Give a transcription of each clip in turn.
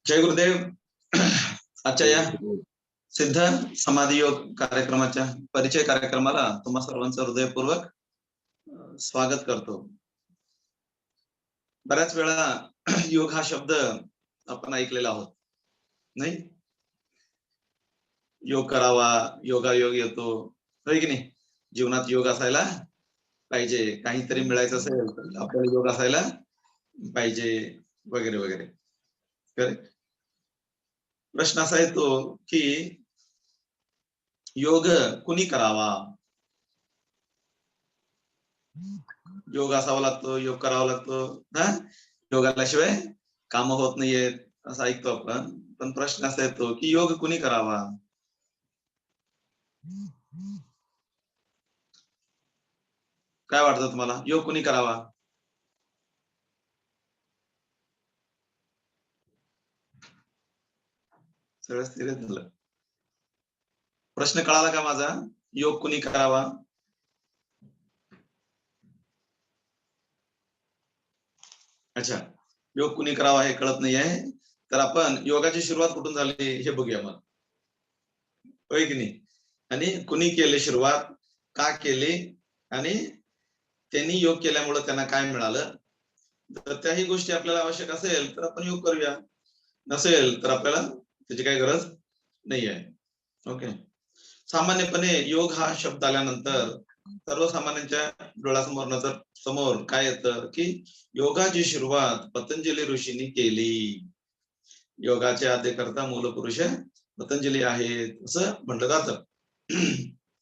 जय गुरुदेव. आजच्या या सिद्ध समाधी योग कार्यक्रमाच्या परिचय कार्यक्रमाला तुम्हा सर्वांचं हृदयपूर्वक स्वागत करतो. बऱ्याच वेळा योग हा शब्द आपण ऐकलेला आहोत, नाही? योग करावा, योगायोग येतो, होय की नाही? जीवनात योग असायला पाहिजे, काहीतरी मिळायचं असेल तर आपल्याला योग असायला पाहिजे, वगैरे वगैरे. प्रश्न असा येतो की योग कुणी करावा? योग असावा लागतो, योग करावा लागतो ना? योगाशिवाय काम होत नाहीयेत असं ऐकतो आपण. पण प्रश्न असा येतो की योग कुणी करावा? काय वाटतं तुम्हाला, योग कुणी करावा? सगळं स्थिर झालं. प्रश्न कळाला का माझा? योग कुणी करावा? अच्छा, योग कुणी करावा हे कळत नाहीये, तर आपण योगाची सुरुवात कुठून झाली हे बघूया मग, होय की नाही? आणि कुणी केली सुरुवात, का केली, आणि त्यांनी योग केल्यामुळे त्यांना काय मिळालं, तर त्याही गोष्टी आपल्याला आवश्यक असेल तर आपण योग करूया, नसेल तर आपल्याला त्याची काही गरज नाही आहे. ओके. सामान्यपणे योग हा शब्द आल्यानंतर सर्वसामान्यांच्या डोळ्यासमोर नजर समोर काय येतं की योगाची सुरुवात पतंजली ऋषींनी केली. योगाचे आद्यकर्ता मूलपुरुष पतंजली आहेत असं म्हटलं जातं,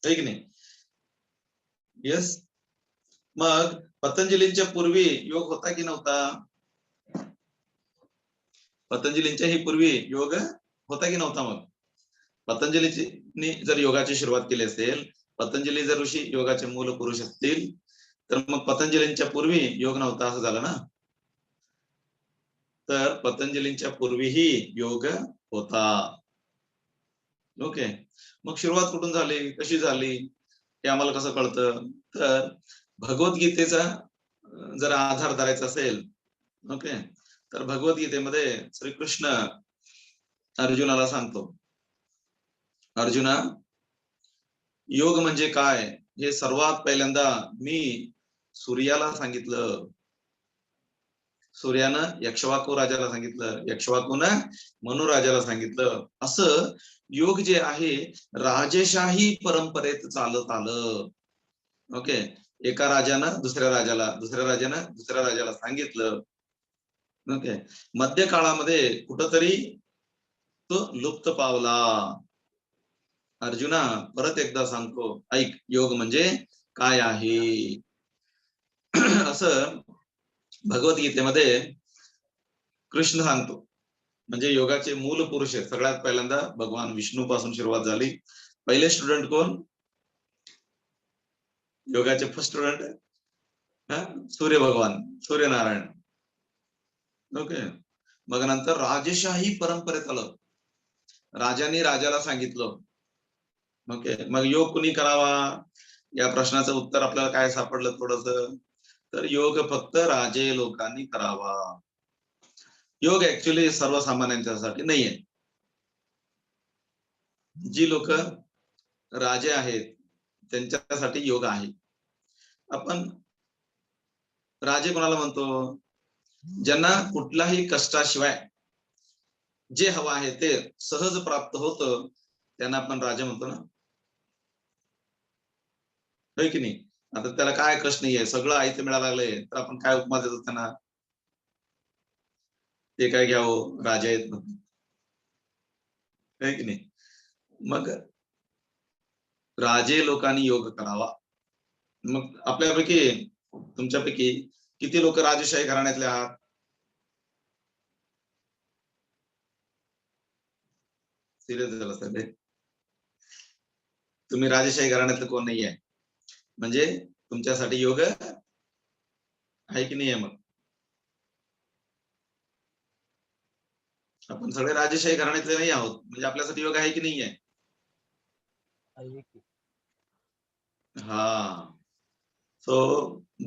है की नाही? यस. मग पतंजलींच्या पूर्वी योग होता की नव्हता? पतंजलींच्या ही पूर्वी योग होता की नव्हता? मग पतंजलींनी जर योगाची सुरुवात केली असेल, पतंजली जर ऋषी योगाचे मूल पुरुष असतील, तर मग पतंजलींच्या पूर्वी योग नव्हता असं झालं ना? तर पतंजलींच्या पूर्वीही योग होता. ओके. मग सुरुवात कुठून झाली, कशी झाली हे आम्हाला कसं कळतं? तर भगवद्गीतेचा जर आधार धरायचा असेल, ओके, तर भगवद्गीतेमध्ये श्रीकृष्ण अर्जुनाला सांगतो, अर्जुना, योग म्हणजे काय हे सर्वात पहिल्यांदा मी सूर्याला सांगितलं. सूर्यानं यक्षवाकू राजाला सांगितलं, यक्षवाकूनं मनु राजाला सांगितलं. असं योग जे आहे राजेशाही परंपरेत चालत आलं. ओके. एका राजानं दुसऱ्या राजाला, दुसऱ्या राजानं दुसऱ्या राजाला सांगितलं. ओके. मध्य काळामध्ये कुठंतरी तो लुप्त पावला. अर्जुना, परत एकदा सांगतो, ऐक, योग म्हणजे काय आहे. असं भगवद्गीतेमध्ये कृष्ण सांगतो. म्हणजे योगाचे मूल पुरुष आहेत. सगळ्यात पहिल्यांदा भगवान विष्णू पासून सुरुवात झाली. पहिले स्टुडंट कोण? योगाचे फर्स्ट स्टुडंट सूर्य भगवान, सूर्यनारायण. ओके. मग नंतर राजेशाही परंपरेत आलं, राजाने राजाला सांगितलं. ओके. मग योग कुणी करावा या प्रश्नाचं उत्तर आपल्याला काय सापडलं थोडस, तर योग फक्त राजे लोकांनी करावा. योग ऍक्च्युली सर्वसामान्यांच्यासाठी नाहीये. जी लोक राजे आहेत त्यांच्यासाठी योग आहे. आपण राजे कोणाला म्हणतो? ज्यांना कुठल्याही कष्टाशिवाय जे हवं आहे ते सहज प्राप्त होतं, त्यांना आपण राजा म्हणतो ना, होय की नाही? आता त्याला काय कष्ट नाहीये, सगळं आयतं मिळायला लागलंय, तर आपण काय उपमा देतो त्यांना? ते काय घ्यावं, राजा आहेत म्हणून, होय की नाही? मग राजे लोकांनी योग करावा. मग आपल्यापैकी, तुमच्यापैकी किती लोक राजशाही घराण्यातले आहात? सिरियस झालं सर, तुम्ही राजशाही घराण्यातलं कोण नाहीये, म्हणजे तुमच्यासाठी योग आहे की नाहीये? मग आपण सगळे राजशाही घराण्यातले नाही आहोत, म्हणजे आपल्यासाठी योग आहे की नाहीये? हा. सो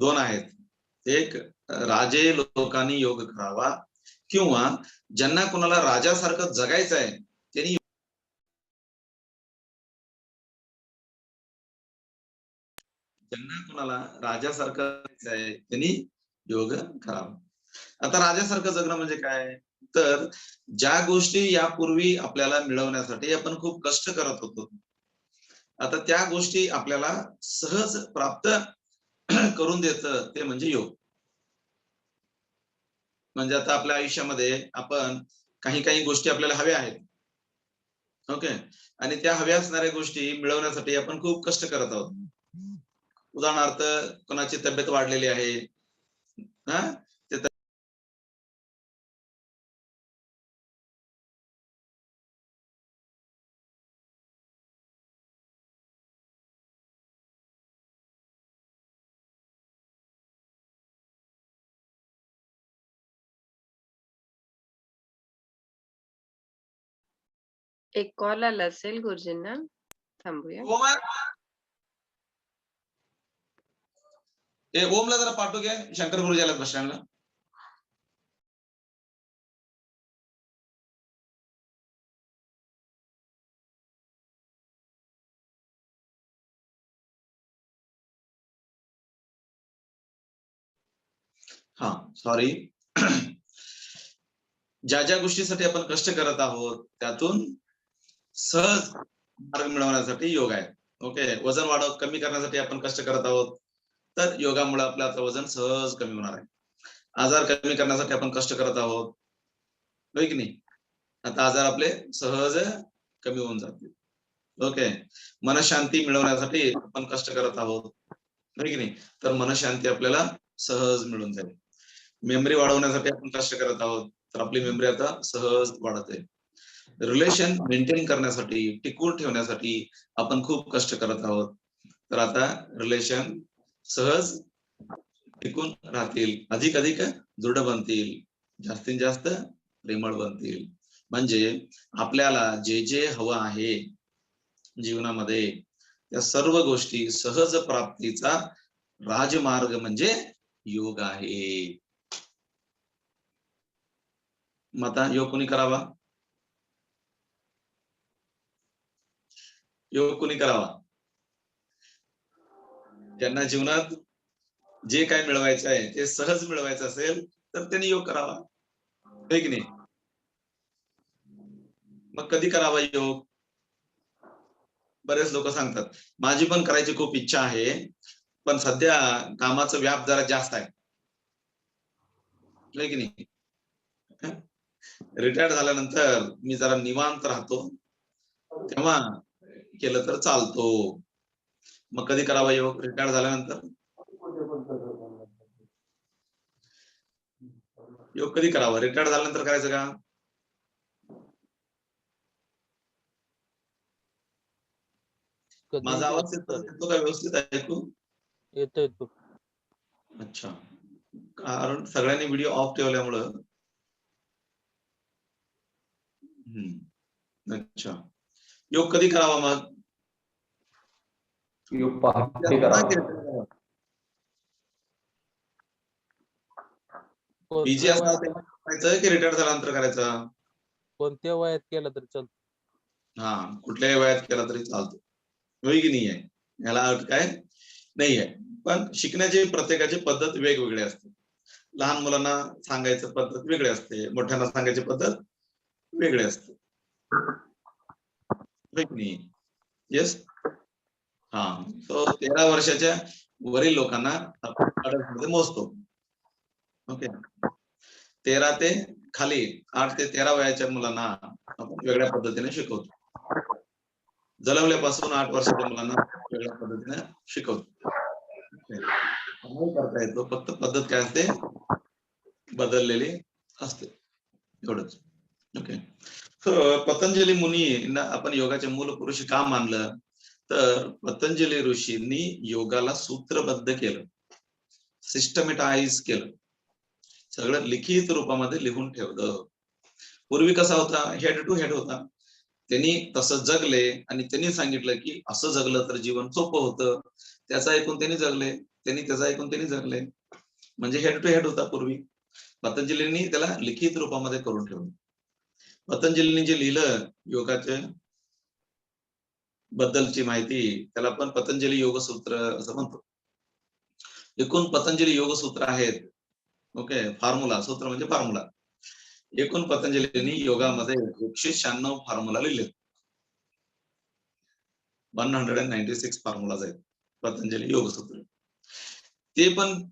दोन आहेत. एक, राजे लोकांनी योग करावा, किंवा ज्यांना कोणाला राजासारखं जगायचं आहे त्यांनी राजासारखं आहे त्यांनी योग करावा. आता राजासारखं जगणं म्हणजे काय, तर ज्या गोष्टी यापूर्वी आपल्याला मिळवण्यासाठी आपण खूप कष्ट करत होतो, आता त्या गोष्टी आपल्याला सहज प्राप्त करून देतं ते म्हणजे योग. म्हणजे आता आपल्या आयुष्यामध्ये आपण काही काही गोष्टी आपल्याला हव्या आहेत, ओके, आणि त्या हव्या असणाऱ्या गोष्टी मिळवण्यासाठी आपण खूप कष्ट करत आहोत. उदाहरणार्थ, कोणाची तब्येत वाढलेली आहे, हा, एक कॉल आला असेल गुरुजींना, थांबूया. ओमला जरा पाठवू घ्या, शंकर गुरुजी आला बस स्टँडला. हा, सॉरी. ज्या ज्या गोष्टीसाठी आपण कष्ट करत आहोत त्यातून सहज मार्ग मिळवण्यासाठी योग आहे. ओके, वजन कमी करण्यासाठी आपण कष्ट करत आहोत, तर योगामुळे आपलं वजन सहज कमी होणार आहे. आजार कमी करण्यासाठी आपण कष्ट करत आहोत, होय की नाही, आता आजार आपले सहज कमी होऊन जातील. ओके, मनशांती मिळवण्यासाठी आपण कष्ट करत आहोत, होय की नाही, तर मनशांती आपल्याला सहज मिळून जाईल. मेमरी वाढवण्यासाठी आपण कष्ट करत आहोत, तर आपली मेमरी आता सहज वाढत आहे. रिलेशन मेंटेन करण्यासाठी, टिकवून ठेवण्यासाठी आपण खूप कष्ट करत आहोत, तर आता रिलेशन सहज टिकून राहतील, अधिक अधिक दृढ बनतील, जास्तीत जास्त प्रेमळ बनतील. म्हणजे आपल्याला जे जे हवं आहे जीवनामध्ये, त्या सर्व गोष्टी सहज प्राप्तीचा राजमार्ग म्हणजे योग आहे. मग आता योग कोणी करावा? योग कोणी करावा? ज्यांना जीवनात जे काय मिळवायचं आहे ते सहज मिळवायचं असेल तर त्यांनी योग करावा, है की नाही. मग कधी करावा योग? बरेच लोक सांगतात माझी पण करायची खूप इच्छा आहे, पण सध्या कामाचं व्याप जरा जास्त आहे, है की नाही. रिटायर्ड झाल्यानंतर मी जरा निवांत राहतो, तेव्हा केलं तर चालतो. मग कधी करावा योग? रिटायर्ड झाल्यानंतर. योग कधी करावा? रिटायर्ड झाल्यानंतर करायचं का? माझा आवाज येतो का व्यवस्थित ऐकू? येतो येतो. अच्छा, कारण सगळ्यांनी व्हिडिओ ऑफ ठेवल्यामुळं. अच्छा, योग कधी करावा मग? योग पहाटे करावा. बिझी असणार तेव्हा करायचं की रिटायर्ड झाल्यानंतर करायचं? कोणत्या वयात केलं तरी चालतं. हा, कुठल्याही वयात केला तरी चालतो, होय की नाही आहे, याला अर्थ काय नाही आहे. पण शिकण्याची प्रत्येकाची पद्धत वेगवेगळी असते. लहान मुलांना सांगायचं पद्धत वेगळी असते, मोठ्यांना सांगायची पद्धत वेगळी असते, होय की नाही. येस. हा, तो 13 वर्षाच्या वरील लोकांना आपण मोजतो. ओके, 13 ते खाली 8 ते 13 वयाच्या मुलांना आपण वेगळ्या पद्धतीने शिकवतो. जन्मल्यापासून 8 वर्षाच्या मुलांना वेगळ्या पद्धतीने शिकवतो. करता येतो, फक्त पद्धत काय असते बदललेली असते, एवढंच. ओके, पतंजली मुनींना आपण योगाचे मूल पुरुष का मानलं, तर पतंजली ऋषींनी योगाला सूत्रबद्ध केलं, सिस्टमॅटाइज केलं, सगळं लिखित रूपामध्ये लिहून ठेवलं. पूर्वी कसा होता, हेड टू हेड होता, त्यांनी तसं जगले आणि त्यांनी सांगितलं की असं जगलं तर जीवन सोपं होतं, त्याचं ऐकून त्यांनी जगले, त्यांनी त्याचं ऐकून त्यांनी जगले, म्हणजे हेड टू हेड होता पूर्वी. पतंजलींनी त्याला लिखित रूपामध्ये करून ठेवलं. पतंजलींनी जे लिहिलं योगाच्या बद्दलची माहिती त्याला पण पतंजली योगसूत्र असं म्हणतो. एकूण पतंजली योगसूत्र आहेत. ओके, फॉर्म्युला, सूत्र म्हणजे फॉर्म्युला. एकूण पतंजलींनी योगामध्ये 196 फॉर्म्युला लिहिले. 196 फॉर्म्युलाज आहेत पतंजली योगसूत्र. ते पण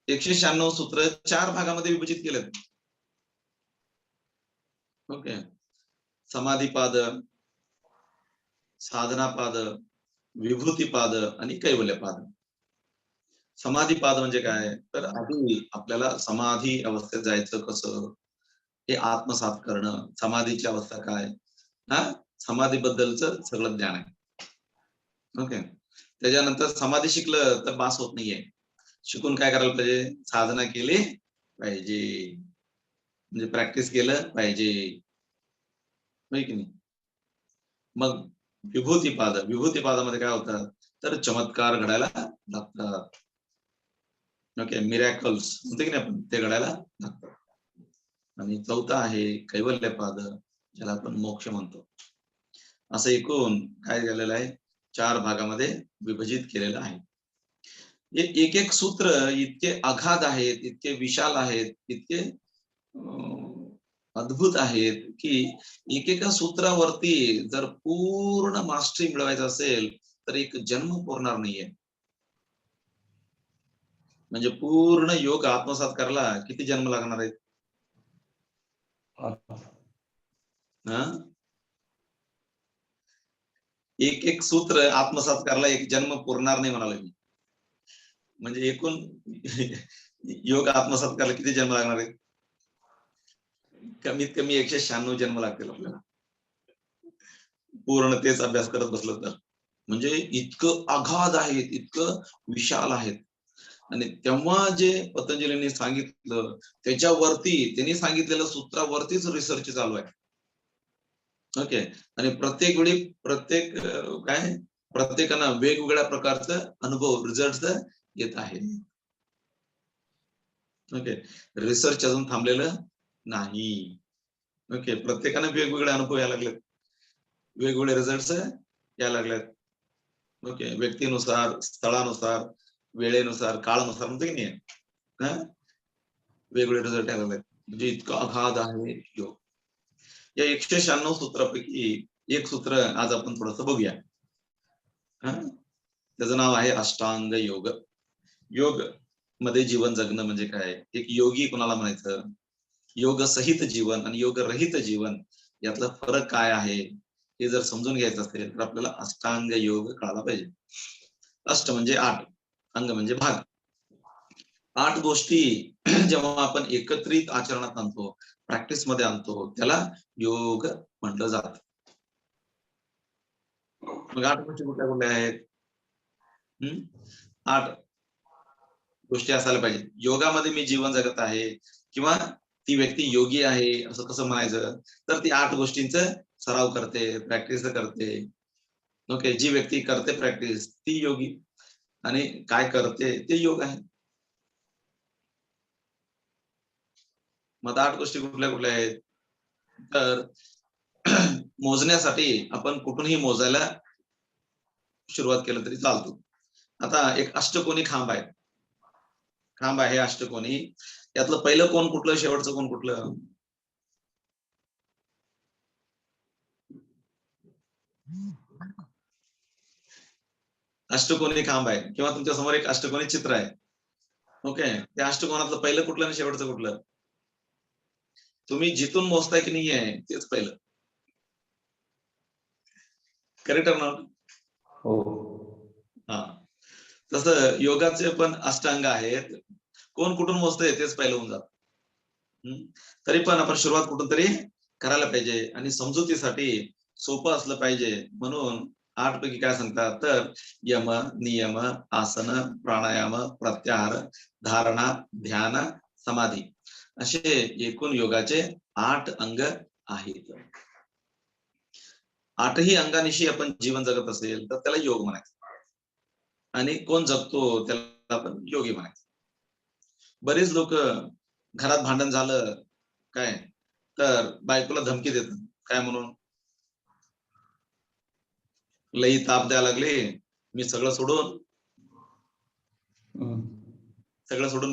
196 सूत्र 4 भागामध्ये विभाजित केलेत. ओके, समाधीपाद, साधनापाद, विभूतीपाद आणि कैवल्यपाद. समाधीपाद म्हणजे काय, तर आधी आपल्याला समाधी अवस्थेत जायचं कसं हे आत्मसात करणं, समाधीची अवस्था काय, हा समाधीबद्दलचं सगळं ज्ञान आहे. ओके, त्याच्यानंतर समाधी शिकलं तर बास होत नाहीये. शिकून काय करायला पाहिजे, साधना केली पाहिजे, म्हणजे प्रॅक्टिस केलं पाहिजे, होय की नाही. मग विभूतीपादामध्ये काय होतं, तर चमत्कार घडायला लागतात. ओके, मिरॅकल्स म्हणते की नाही आपण, ते घडायला लागतात. आणि चौथा आहे कैवल्यपाद, ज्याला आपण मोक्ष म्हणतो. असं एकूण काय झालेलं आहे, 4 भागामध्ये विभाजित केलेलं आहे. एक एक सूत्र इतके अगाध आहेत, इतके विशाल आहेत, इतके अद्भुत आहेत की एकेका सूत्रावरती जर पूर्ण मास्टरी मिळवायचं असेल तर एक जन्म पुरणार नाहीये. म्हणजे पूर्ण योग आत्मसात करायला किती जन्म लागणार आहेत? एक एक सूत्र आत्मसात करायला एक जन्म पुरणार नाही म्हणाले मी. म्हणजे एकूण योग आत्मसात करायला किती जन्म लागणार आहेत? कमीत कमी 196 जन्म लागतील आपल्याला, पूर्ण तेच अभ्यास करत बसलं तर. म्हणजे इतकं अगाध आहेत, इतकं विशाल आहेत. आणि तेव्हा जे पतंजलींनी सांगितलं त्याच्यावरती, त्यांनी सांगितलेल्या सूत्रावरतीच रिसर्च चालू आहे. ओके, आणि प्रत्येक वेळी प्रत्येकांना वेगवेगळ्या प्रकारचं अनुभव, रिझल्ट येत आहे. ओके, रिसर्च अजून थांबलेलं नाही. ओके, प्रत्येकाने वेगवेगळे अनुभव यायला लागलेत, वेगवेगळे रिझल्ट यायला लागलेत. ओके, व्यक्तीनुसार, स्थळानुसार, वेळेनुसार, काळानुसार म्हणते की नाही, वेगवेगळे रिझल्ट यायला लागलेत. म्हणजे इतकं अगाध आहे योग. या 196 सूत्रापैकी एक सूत्र आज आपण थोडस बघूया. त्याचं नाव आहे अष्टांग योग. योग मध्ये जीवन जगणं म्हणजे काय, एक योगी कोणाला म्हणायचं, योग सहित जीवन आणि योग रहित जीवन यातला फरक काय आहे हे जर समजून घ्यायचं असेल तर आपल्याला अष्टांग योग कळायला पाहिजे. अष्ट म्हणजे 8, अंग म्हणजे भाग. 8 गोष्टी जेव्हा आपण एकत्रित आचरणात आणतो, प्रॅक्टिस मध्ये आणतो, त्याला योग म्हटलं जात. मग 8 गोष्टी कुठल्या कुठल्या आहेत? 8 गोष्टी असायला पाहिजे. योगामध्ये मी जीवन जगत आहे किंवा ती व्यक्ती योगी आहे असं कसं म्हणायचं, तर ती 8 गोष्टींचा सराव करते, प्रॅक्टिस करते. ओके, जी व्यक्ती करते प्रॅक्टिस ती योगी, आणि काय करते ते योग आहे. मग 8 गोष्टी कुठल्या कुठल्या आहेत, तर मोजण्यासाठी आपण कुठूनही मोजायला सुरुवात केलं तरी चालतो. आता एक अष्टकोनी खांब आहे, खांब आहे अष्टकोनी, यातलं पहिलं कोण कुठलं, शेवटचं कोण कुठलं? अष्टकोनी खांब आहे किंवा तुमच्या समोर एक अष्टकोनी चित्र आहे. ओके, त्या अष्टकोनातलं पहिलं कुठलं आणि शेवटचं कुठलं? तुम्ही जिथून मोजताय की नाही आहे तेच पहिलं. करेक्ट आहे ना? हो. हा, तसं योगाचे पण अष्टांग आहेत, कोण कुठून मोजतंय तेच पहिलं होऊन जात. तरी पण आपण सुरुवात कुठून तरी करायला पाहिजे आणि समजुतीसाठी सोपं असलं पाहिजे. म्हणून 8 पैकी काय सांगतात, तर यम, नियम, आसन, प्राणायाम, प्रत्याहार, धारणा, ध्यान, समाधी असे एकूण योगाचे 8 अंग आहेत. 8ही अंगानिशी आपण जीवन जगत असेल तर त्याला योग म्हणायचं, आणि कोण जगतो त्याला आपण योगी म्हणायचं. बरेच लोक घरात भांडण झालं काय तर बायकोला धमकी देतात काय म्हणून, लई ताप द्यायला लागले, मी सगळं सोडून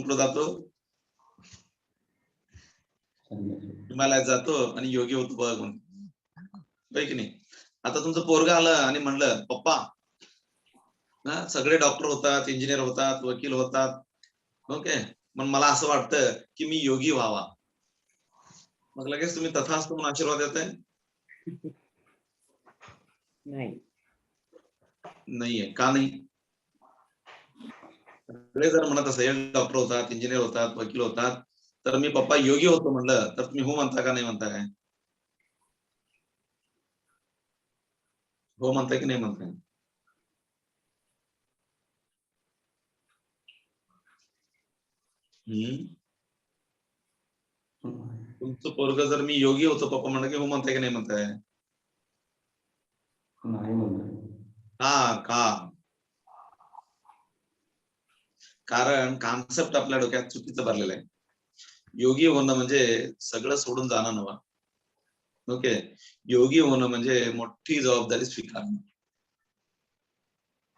कुठं जातो, हिमालयात जातो आणि योगी होतो बघ म्हणून. होय की नाही. आता तुमचं पोरग आलं आणि म्हणलं पप्पा सगळे डॉक्टर होतात, इंजिनियर होतात, वकील होतात, ओके, पण मला असं वाटतं की मी योगी व्हावा. मग लगेच तुम्ही तथास्तु म्हणून आशीर्वाद देताय? नाहीये. का नाही? सगळे जर म्हणत असेल डॉक्टर होतात, इंजिनियर होतात, वकील होतात, तर मी पप्पा योगी होतो म्हणलं तर तुम्ही हो म्हणता का नाही म्हणता काय? हो म्हणताय की नाही म्हणताय? तुमचं पोरग जर मी योगी होतो पप्पा म्हणलं की हो म्हणताय की नाही म्हणताय? का? कारण कॉन्सेप्ट आपल्या डोक्यात चुकीचं भरलेलं आहे. योगी होणं म्हणजे सगळं सोडून जाणं नव्हे. ओके, योगी होणं म्हणजे मोठी जबाबदारी स्वीकारणं.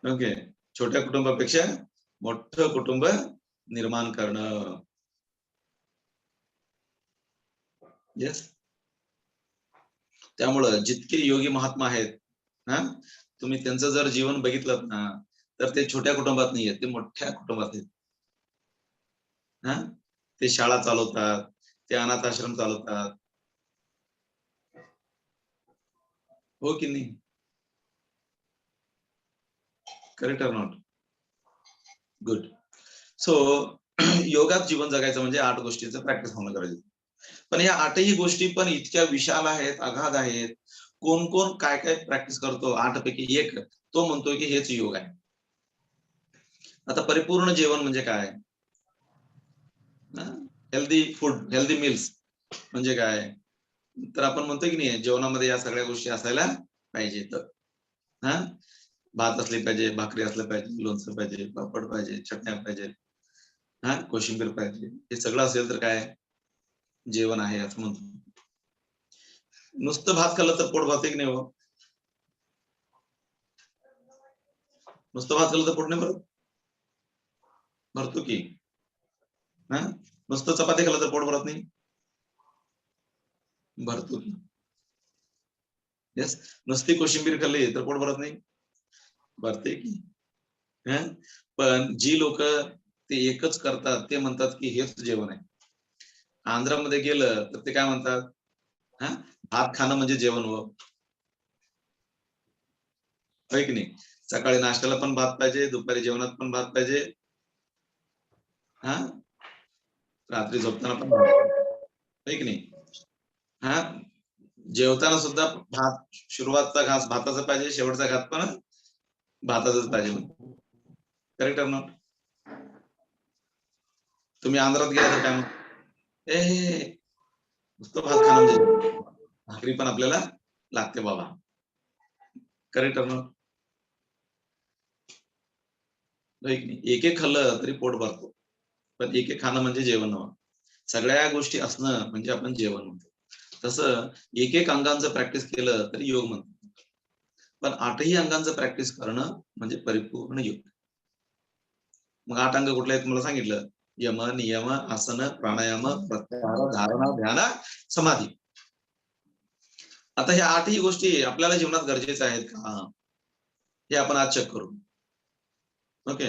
ओके, छोट्या कुटुंबापेक्षा मोठं कुटुंब निर्माण करणं. येस. त्यामुळं जितके योगी महात्मा आहेत तुम्ही त्यांचं जर जीवन बघितलं ना तर ते छोट्या कुटुंबात नाही आहेत, ते मोठ्या कुटुंबात आहेत. ते शाळा चालवतात, ते अनाथ आश्रम चालवतात, हो की नाही? Correct or not? Good. So योगात जीवन जगायचं म्हणजे 8 गोष्टींचं प्रॅक्टिस होणं गरजेचं. पण या 8ही गोष्टी पण इतक्या विशाल आहेत, अगाध आहेत. कोण कोण काय काय प्रॅक्टिस करतो 8 पैकी एक तो म्हणतोय की हेच योग आहे. आता परिपूर्ण जेवण म्हणजे काय? हेल्दी फूड, हेल्दी मील्स म्हणजे काय? तर आपण म्हणतो की नाही जेवणामध्ये या सगळ्या गोष्टी असायला पाहिजेत. भात असले पाहिजे, भाकरी असलं पाहिजे, लोणचं पाहिजे, पापड पाहिजे, चटण्या पाहिजे, कोशिंबीर पाहिजे. हे सगळं असेल तर काय जेवण आहे असं म्हणतो. नुसतं भात खाल्लं तर पोट भरते की नाही हो? नुसतं भात खाल्लं तर पोट नाही भरत? भरतो की. नुसतं चपाती खाल्लं तर पोट भरत नाही? भरतो की. येस. नुसती कोशिंबीर खाल्ली तर पोट भरत नाही? भरते की. पण जी लोक ते एकच करतात ते म्हणतात की हेच जेवण आहे. आंध्रामध्ये गेलं तर ते काय म्हणतात भात खाणं म्हणजे जेवण हो. होय की नाही? सकाळी नाश्त्याला पण भात पाहिजे, दुपारी जेवणात पण भात पाहिजे, रात्री झोपताना पण भात पाहिजे. होय की नाही? जेवताना सुद्धा भात, सुरुवातचा घास भाताचा पाहिजे, शेवटचा घास पण भाताचाच पाहिजे. Correct or not? तुम्ही आंध्रात गेला तर काय नुसतं भात खाणं म्हणजे भाकरी पण आपल्याला लागते बाबा. Correct or not? एक एक खाल्लं तरी पोट भरतो, पण एक एक खाणं म्हणजे जेवण नव्हतं. सगळ्या गोष्टी असणं म्हणजे आपण जेवण म्हणतो. तसं एक एक अंगांचं प्रॅक्टिस केलं तरी योग म्हणतो. पण 8ही अंगांचं प्रॅक्टिस करणं म्हणजे परिपूर्ण योग. मग 8 अंग कुठले आहेत तुम्हाला सांगितलं. यम, नियम, आसन, प्राणायाम, प्रत्याहार, धारणा, ध्यान, समाधी. आता ह्या 8ही गोष्टी आपल्याला जीवनात गरजेच्या आहेत का? हे आपण आज चेक करू. ओके.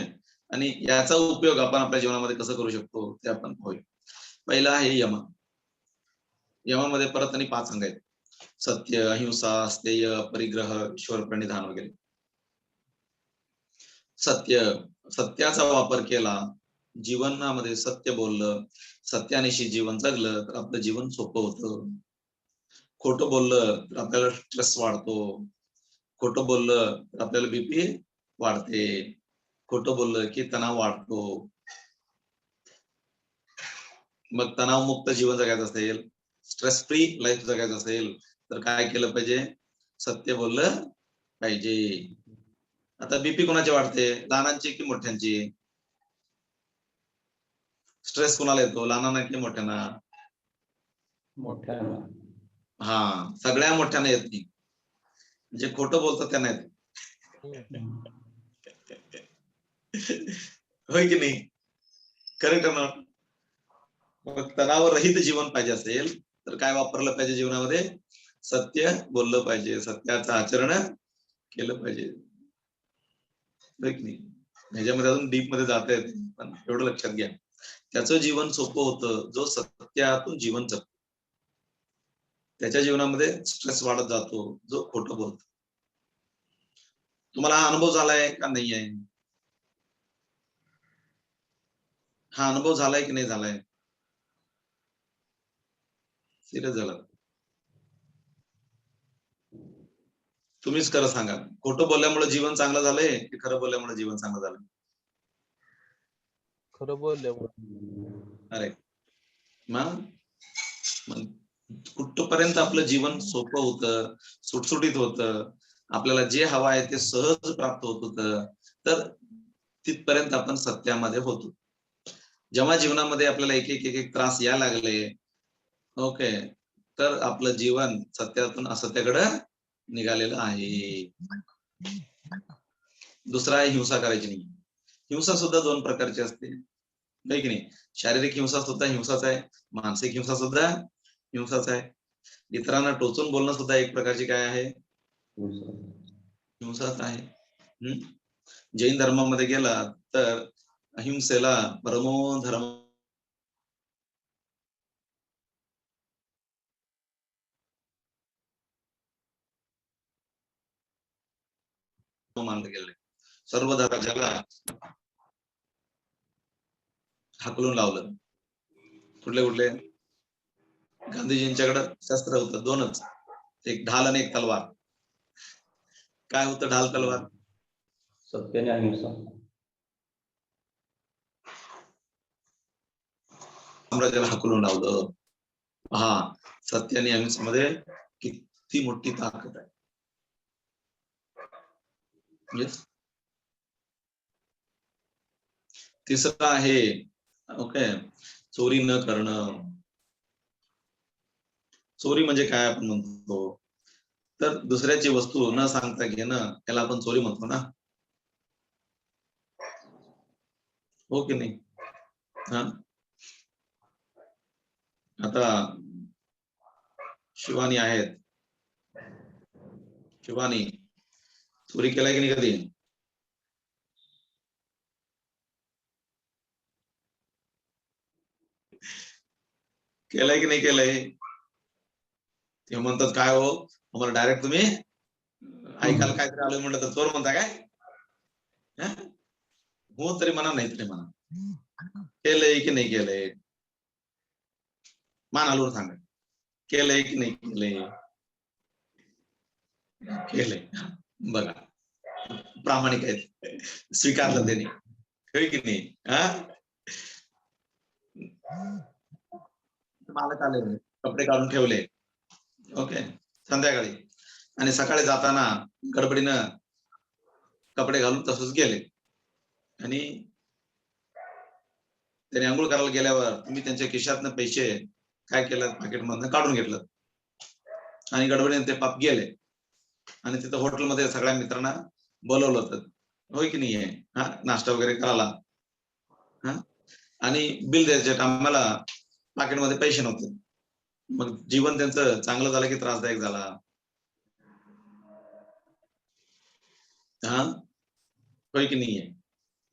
आणि याचा उपयोग आपण आपल्या जीवनामध्ये कसं करू शकतो ते आपण पाहूया. पहिला आहे यम. यमामध्ये परत आणि 5 अंग आहेत. सत्य, अहिंसा, स्थेय, परिग्रह, ईश्वर प्रणिधान वगैरे. सत्य, सत्याचा वापर केला, जीवनामध्ये सत्य बोललं, सत्यानिशी जीवन जगलं तर आपलं जीवन सोपं होतं. खोटं बोललं तर आपल्याला स्ट्रेस वाढतो, खोटं बोललं तर आपल्याला बीपी वाढते, खोटं बोललं की तणाव वाढतो. मग तणावमुक्त जीवन जगायचं असेल, स्ट्रेस फ्री लाईफ जगायचं असेल तर काय केलं पाहिजे? सत्य बोललं पाहिजे. आता बीपी कोणाची वाढते? लहानांची की मोठ्यांची? स्ट्रेस कोणाला येतो? लहानांना की मोठ्यांना? मोठ्यानं. हा, सगळ्या मोठ्यांना येत नाही. जे खोटं बोलतात त्यांना येत. होय की नाही? करेक्ट ना? मग तणाव रहित जीवन पाहिजे असेल तर काय वापरलं पाहिजे जीवनामध्ये? सत्य बोललं पाहिजे, सत्याचं आचरण केलं पाहिजे. होय की नाही? ह्याच्यामध्ये अजून डीप मध्ये जाता येते, पण एवढं लक्षात घ्या, त्याचं जीवन सोपं होतं जो सत्यातून जीवन जगतो. त्याच्या जीवनामध्ये स्ट्रेस वाढत जातो जो खोटं बोलतो. तुम्हाला हा अनुभव झालाय का नाही आहे? हा अनुभव झालाय की नाही झालाय? सिरियस झाला? तुम्हीच खरं सांगा, खोटं बोलल्यामुळे जीवन चांगलं झालंय की खरं बोलल्यामुळे जीवन चांगलं झालंय? खरं बोलल्यामुळे. अरे मग कुठपर्यंत आपलं जीवन सोपं होतं, सुटसुटीत होतं, आपल्याला जे हवं आहे ते सहज प्राप्त होत होतं, तर तिथपर्यंत आपण सत्यामध्ये होतो. जेव्हा जीवनामध्ये आपल्याला एक एक एक एक त्रास यायला लागले, ओके, तर आपलं जीवन सत्यातून असत्याकडे निघालेलं आहे. दुसरा आहे हिंसा करायची नाही. हिंसा सुद्धा दोन प्रकारची असते, नाही की नाही? शारीरिक हिंसा सुद्धा हिंसाच आहे, मानसिक हिंसा सुद्धा हिंसाच आहे. इतरांना टोचून बोलणं सुद्धा एक प्रकारची काय आहे? हिंसाच आहे. जैन धर्मामध्ये गेला तर अहिंसेला परमो धर्म मानलं गेलंय. सर्व धर्माला हाकलून लावलं. कुठले कुठले? गांधीजींच्याकडे शस्त्र होतं दोनच, एक ढाल आणि एक तलवार. काय होतं ढाल तलवार? सत्य आणि अहिंसा. साम्राज्याला हाकलून लावलं. हा, सत्य आणि अहिंसेमध्ये किती मोठी ताकद आहे. येस. तिसरं आहे, ओके, चोरी न करणं. चोरी म्हणजे काय आपण म्हणतो? तर दुसऱ्याची वस्तू न सांगता घेणं, त्याला आपण चोरी म्हणतो ना, हो की नाही? हा, आता शिवानी आहेत, शिवानी चोरी केलाय की नाही कधी? केलाय की नाही केलंय? ते म्हणतात काय हो, आम्हाला डायरेक्ट तुम्ही ऐकायला काय आलं म्हणलं तर चोर म्हणता काय? हो तरी म्हणा, नाही तरी म्हणा. केलंय की नाही केलंय? मान हलवून सांगा, केलंय की नाही केलंय? केलंय. बघा, प्रामाणिक आहेत, स्वीकारलं त्यांनी, होय की नाही? मालक आले, कपडे काढून ठेवले, ओके, संध्याकाळी, आणि सकाळी जाताना गडबडीनं कपडे घालून तसंच गेले. आणि त्याने आंघोळ करायला गेल्यावर तुम्ही त्यांच्या खिशातनं पैसे काय केलं, पाकिटमधनं काढून घेतलं आणि गडबडीने ते पाप गेले. आणि तिथं हॉटेलमध्ये सगळ्या मित्रांना बोलवलं होतं, होय की नाही? हा, नाश्ता वगैरे करायला. आणि बिल द्यायच्या टायमाला पाकिटमध्ये पैसे नव्हते. मग जीवन त्यांचं चांगलं झालं की त्रासदायक झाला? हा, होय की नाहीये?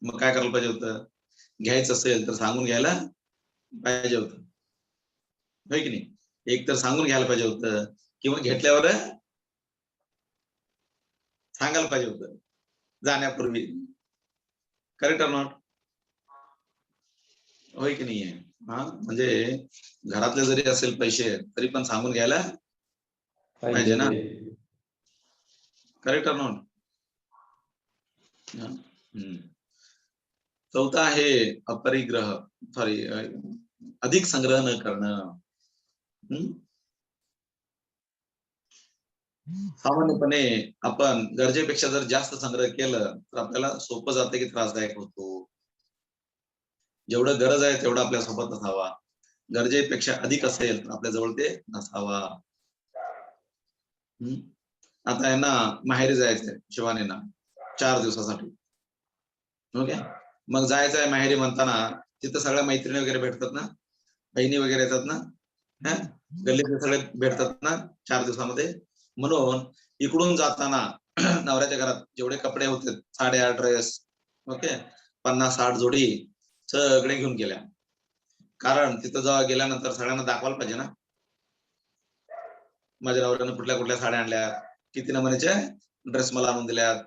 मग काय करायला पाहिजे होतं? घ्यायचं असेल तर सांगून घ्यायला पाहिजे होतं, होय की नाही? एक तर सांगून घ्यायला पाहिजे होतं, किंवा घेतल्यावर सांगायला पाहिजे होतं जाण्यापूर्वी. Correct or not? होय की नाहीये? हा, म्हणजे घरातले जरी असेल पैसे तरी पण सांगून घ्यायला पाहिजे ना. Correct or not? चौथा आहे अपरिग्रह, सॉरी, अधिक संग्रह न करणं. सामान्यपणे आपण गरजेपेक्षा जर जास्त संग्रह केलं तर आपल्याला सोपं जाते की त्रासदायक होतो? जेवढं गरज आहे तेवढं आपल्या सोबत असावा, गरजेपेक्षा अधिक असेल तर आपल्या जवळ ते नसावा. आता आहे ना माहेरी जायचंय शिवानीना 4 दिवसासाठी. ओके, मग जायचंय माहेरी म्हणताना तिथं सगळ्या मैत्रिणी वगैरे भेटतात ना, बहिणी वगैरे येतात ना, गल्लीतले सगळे भेटतात ना 4 दिवसामध्ये. म्हणून इकडून जाताना नवऱ्याच्या घरात जेवढे कपडे होते, साड्या, ड्रेस, ओके, 50-60 जोडी सगळे घेऊन गेल्या. कारण तिथं जेव्हा गेल्यानंतर सगळ्यांना दाखवायला पाहिजे ना, माझ्या नवऱ्यानं कुठल्या कुठल्या साड्या आणल्या, किती नमुन्याचे ड्रेस मला आणून दिल्यात.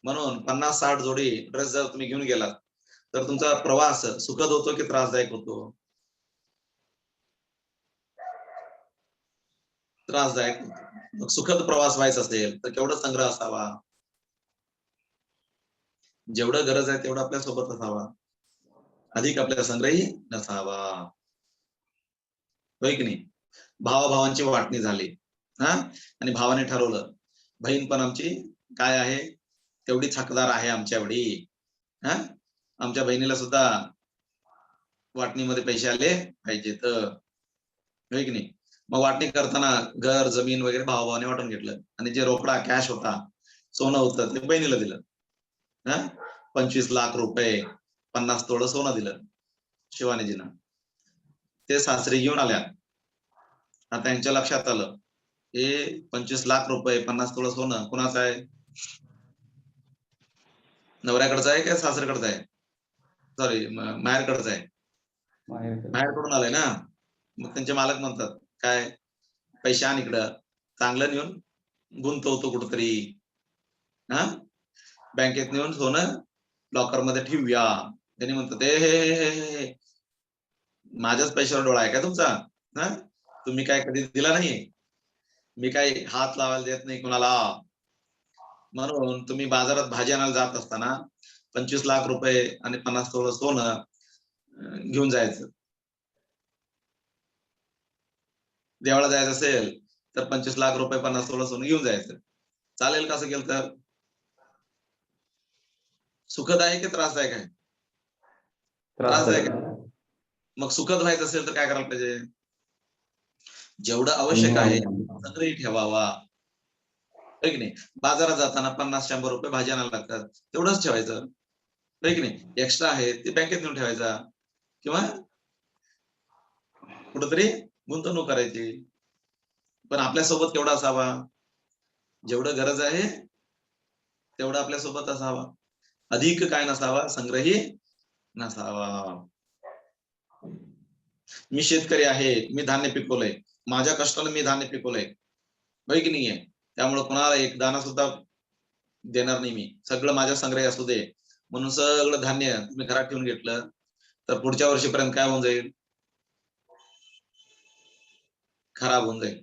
म्हणून 50-60 जोडी ड्रेस जर तुम्ही घेऊन गेलात तर तुमचा प्रवास सुखद होतो की त्रासदायक होतो? त्रासदायक होतो. मग सुखद प्रवास व्हायचा असेल तर केवढा संग्रह असावा? जेवढं गरज आहे तेवढं आपल्या सोबत असावा, अधिक आपल्या संग्रही नसावा. होय की नाही? भावाभावांची वाटणी झाली आणि भावाने ठरवलं बहीण पण आमची काय आहे तेवढीच हकदार आहे आमच्या एवढी. आमच्या बहिणीला सुद्धा वाटणीमध्ये पैसे आले पाहिजेत. होय की नाही? मग वाटणी करताना घर जमीन वगैरे भावाभावाने वाटून घेतलं आणि जे रोकडा कॅश होता, सोनं होतं, ते बहिणीला दिलं. 25 लाख रुपये, 50 तोळं सोनं दिलं शिवानीजीनं. ते सासरी घेऊन आल्या. आता यांच्या लक्षात आलं हे 25 लाख रुपये, 50 तोळं सोनं कुणाचं आहे? नवऱ्याकडचं आहे का सासऱ्याकडचं आहे? सॉरी, माहेरकडचं आहे. माहेरकडून आलंय ना. मग त्यांचे मालक म्हणतात काय, पैसे आण इकडं, चांगलं नेऊन गुंतवतो कुठतरी, बँकेत नेऊन सोनं लॉकर मध्ये ठेवूया. त्यांनी म्हणतात हे माझ्याच पैशावर डोळा आहे का तुमचा? तुम्ही काय कधी दिला नाही, मी काही हात लावायला देत नाही कोणाला. म्हणून तुम्ही बाजारात भाजी आणायला जात असताना 25 लाख रुपये आणि 50 तोळं सोनं घेऊन जायचं. देवाला जायचं असेल तर 25 लाख रुपये 50 तोळं सोनं घेऊन जायचं. चालेल का असं केलं तर? सुखद आहे की त्रासदायक आहे? त्रासदायक आहे. मग सुखद व्हायचं असेल तर काय करायला पाहिजे? जेवढं आवश्यक आहे संग्रही ठेवावा. होय की नाही? बाजारात जाताना 50-100 रुपये भाजी आणायला लागतात, तेवढंच ठेवायचं. होय की नाही? एक्स्ट्रा आहे ते बँकेत नेऊन ठेवायचा किंवा कुठेतरी गुंतवणूक करायची. पण आपल्यासोबत केवढा असावा? जेवढं गरज आहे तेवढं आपल्यासोबत असावा, अधिक काय नसावा, संग्रही नसावा. मी शेतकरी आहे, मी धान्य पिकवलंय, माझ्या कष्टाने मी धान्य पिकवलंय, होय की नाहीये? त्यामुळे कोणाला एक दाना सुद्धा देणार नाही मी, सगळं माझ्या संग्रही असू दे. म्हणून सगळं धान्य तुम्ही घरात ठेवून घेतलं तर पुढच्या वर्षीपर्यंत काय होऊन जाईल? खराब होऊन जाईल.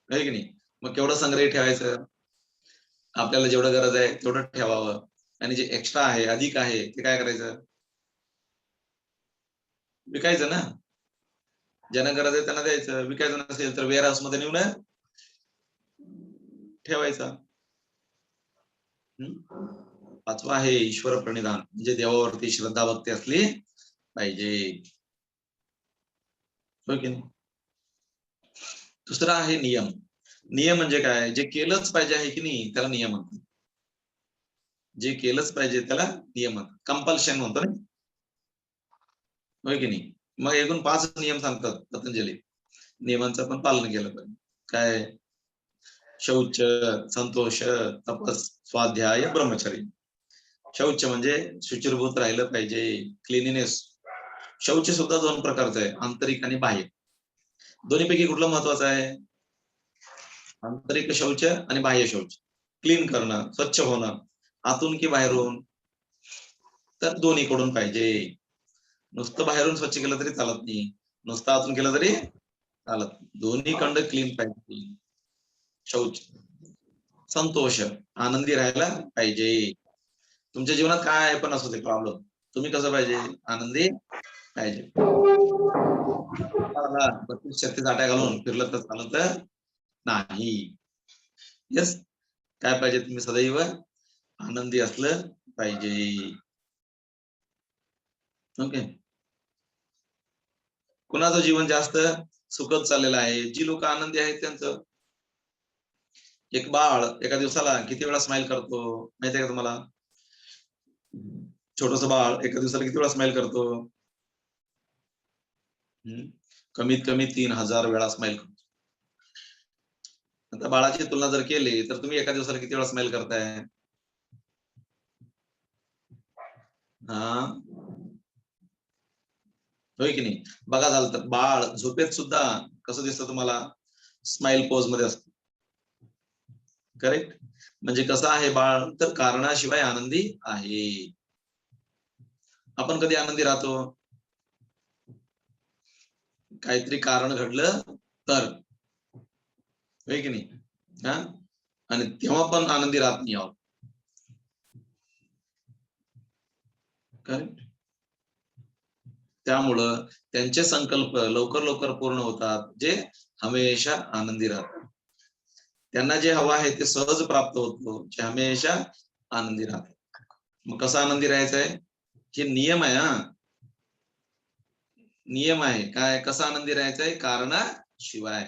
होय की नाही? मग केवढं संग्रही ठेवायचं? आपल्याला जेवढं गरज आहे तेवढं ठेवावं आणि जे एक्स्ट्रा आहे, अधिक आहे, ते काय करायचं? विकायचं ना. ज्यांना गरज आहे त्यांना द्यायचं. विकायचं नसेल तर वेअर हाऊस मध्ये नेऊन ठेवायचा. पाचवा आहे ईश्वर प्रणिधान, म्हणजे देवावरती श्रद्धा भक्ती असली पाहिजे. होय की नाही? दुसरा आहे नियम. नियम म्हणजे काय? जे केलंच पाहिजे आहे की नाही त्याला नियम म्हणतात. जे केलंच पाहिजे त्याला नियम म्हणतात. कंपल्शन म्हणतो ना. होय की नाही? मग एकूण 5 नियम सांगतात पतंजली. नियमांचं पण पालन केलं पाहिजे. काय? शौच, संतोष, तपस, स्वाध्याय, ब्रह्मचर्य. शौच म्हणजे शुचिर्भूत राहिलं पाहिजे, क्लिनिनेस. शौच सुद्धा 2 प्रकारचं आहे, आंतरिक आणि बाह्य. दोन्हीपैकी कुठलं महत्वाचं आहे? आंतरिक शौच आणि बाह्य शौच. क्लीन करणं, स्वच्छ होणं, आतून की बाहेरून? तर दोन्हीकडून पाहिजे. नुसतं बाहेरून स्वच्छ केलं तरी चालत नाही, नुसतं आतून केलं तरी चालत नाही. दोन्हीकडं क्लीन पाहिजे. शौच. संतोष, आनंदी राहायला पाहिजे. तुमच्या जीवनात काय पण असू दे प्रॉब्लेम, तुम्ही कसं पाहिजे? आनंदी पाहिजे. 36 आट्या घालून फिरलं तर चालत नाही. यस, काय पाहिजे? तुम्ही सदैव आनंदी असलं पाहिजे. ओके. कुणाचं जीवन जास्त सुखद चाललेलं आहे, जी लोक आनंदी आहेत त्यांचं. एक बाळ एका दिवसाला किती वेळा स्माइल करतो माहितीये का तुम्हाला? छोटस बाळ एका दिवसाला किती वेळा स्माइल करतो? कमीत कमी 3000 वेळा स्माइल करतो. आता बाळाची तुलना जर केली तर तुम्ही एका दिवसाला किती वेळा स्माइल करताय? होय की नाही? बघा झालं तर बाळ झोपेत सुद्धा कसं दिसतं तुम्हाला? स्माइल पोज मध्ये असतं. करेक्ट? म्हणजे कसं आहे बाळ? तर कारणाशिवाय आनंदी आहे. आपण कधी आनंदी राहतो? काहीतरी कारण घडलं तर, होय की नाही? आणि तेव्हा पण आनंदी राहत नाही आहोत. करेक्ट? त्यामुळं त्यांचे संकल्प लवकर लवकर पूर्ण होतात, जे हमेशा आनंदी राहतात. त्यांना जे हवं आहे ते सहज प्राप्त होतो, जे हमेशा आनंदी राहतात. मग कसं आनंदी राहायचंय? हे नियम आहे. नियम आहे. काय? कसं आनंदी राहायचंय? कारणाशिवाय.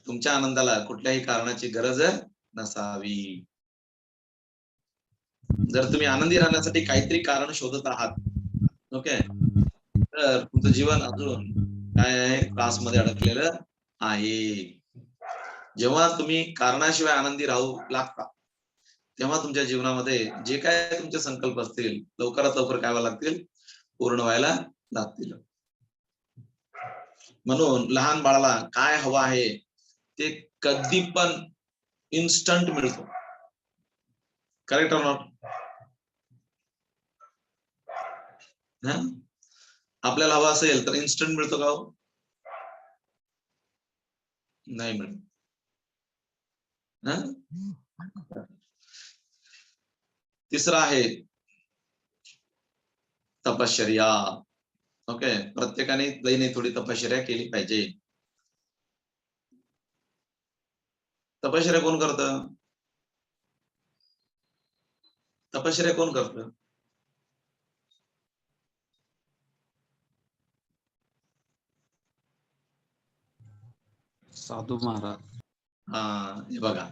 तुमच्या आनंदाला कुठल्याही कारणाची गरज नसावी. जर तुम्ही आनंदी राहण्यासाठी काहीतरी कारण शोधत आहात, ओके, तर तुमचं जीवन अजून काय आहे? त्रासमध्ये अडकलेलं आहे. जेव्हा तुम्ही कारणाशिवाय आनंदी राहू लागता, तेव्हा तुमच्या जीवनामध्ये जे काय तुमचे संकल्प असतील लवकरात लवकर काय व्हायला लागतील? पूर्ण व्हायला लागतील. म्हणून लहान बाळाला काय हवं आहे ते कधी पण इन्स्टंट मिळतो. Correct or not? आपल्याला हवा असेल तर इन्स्टंट मिळतो का? नाही मिळत. तिसरं आहे तपश्चर्या. ओके, प्रत्येकाने दैनिक थोडी तपश्चर्या केली पाहिजे. तपश्चर्या कोण करतं? तपश्चर्या कोण करतं? साधू महाराज. हे बघा,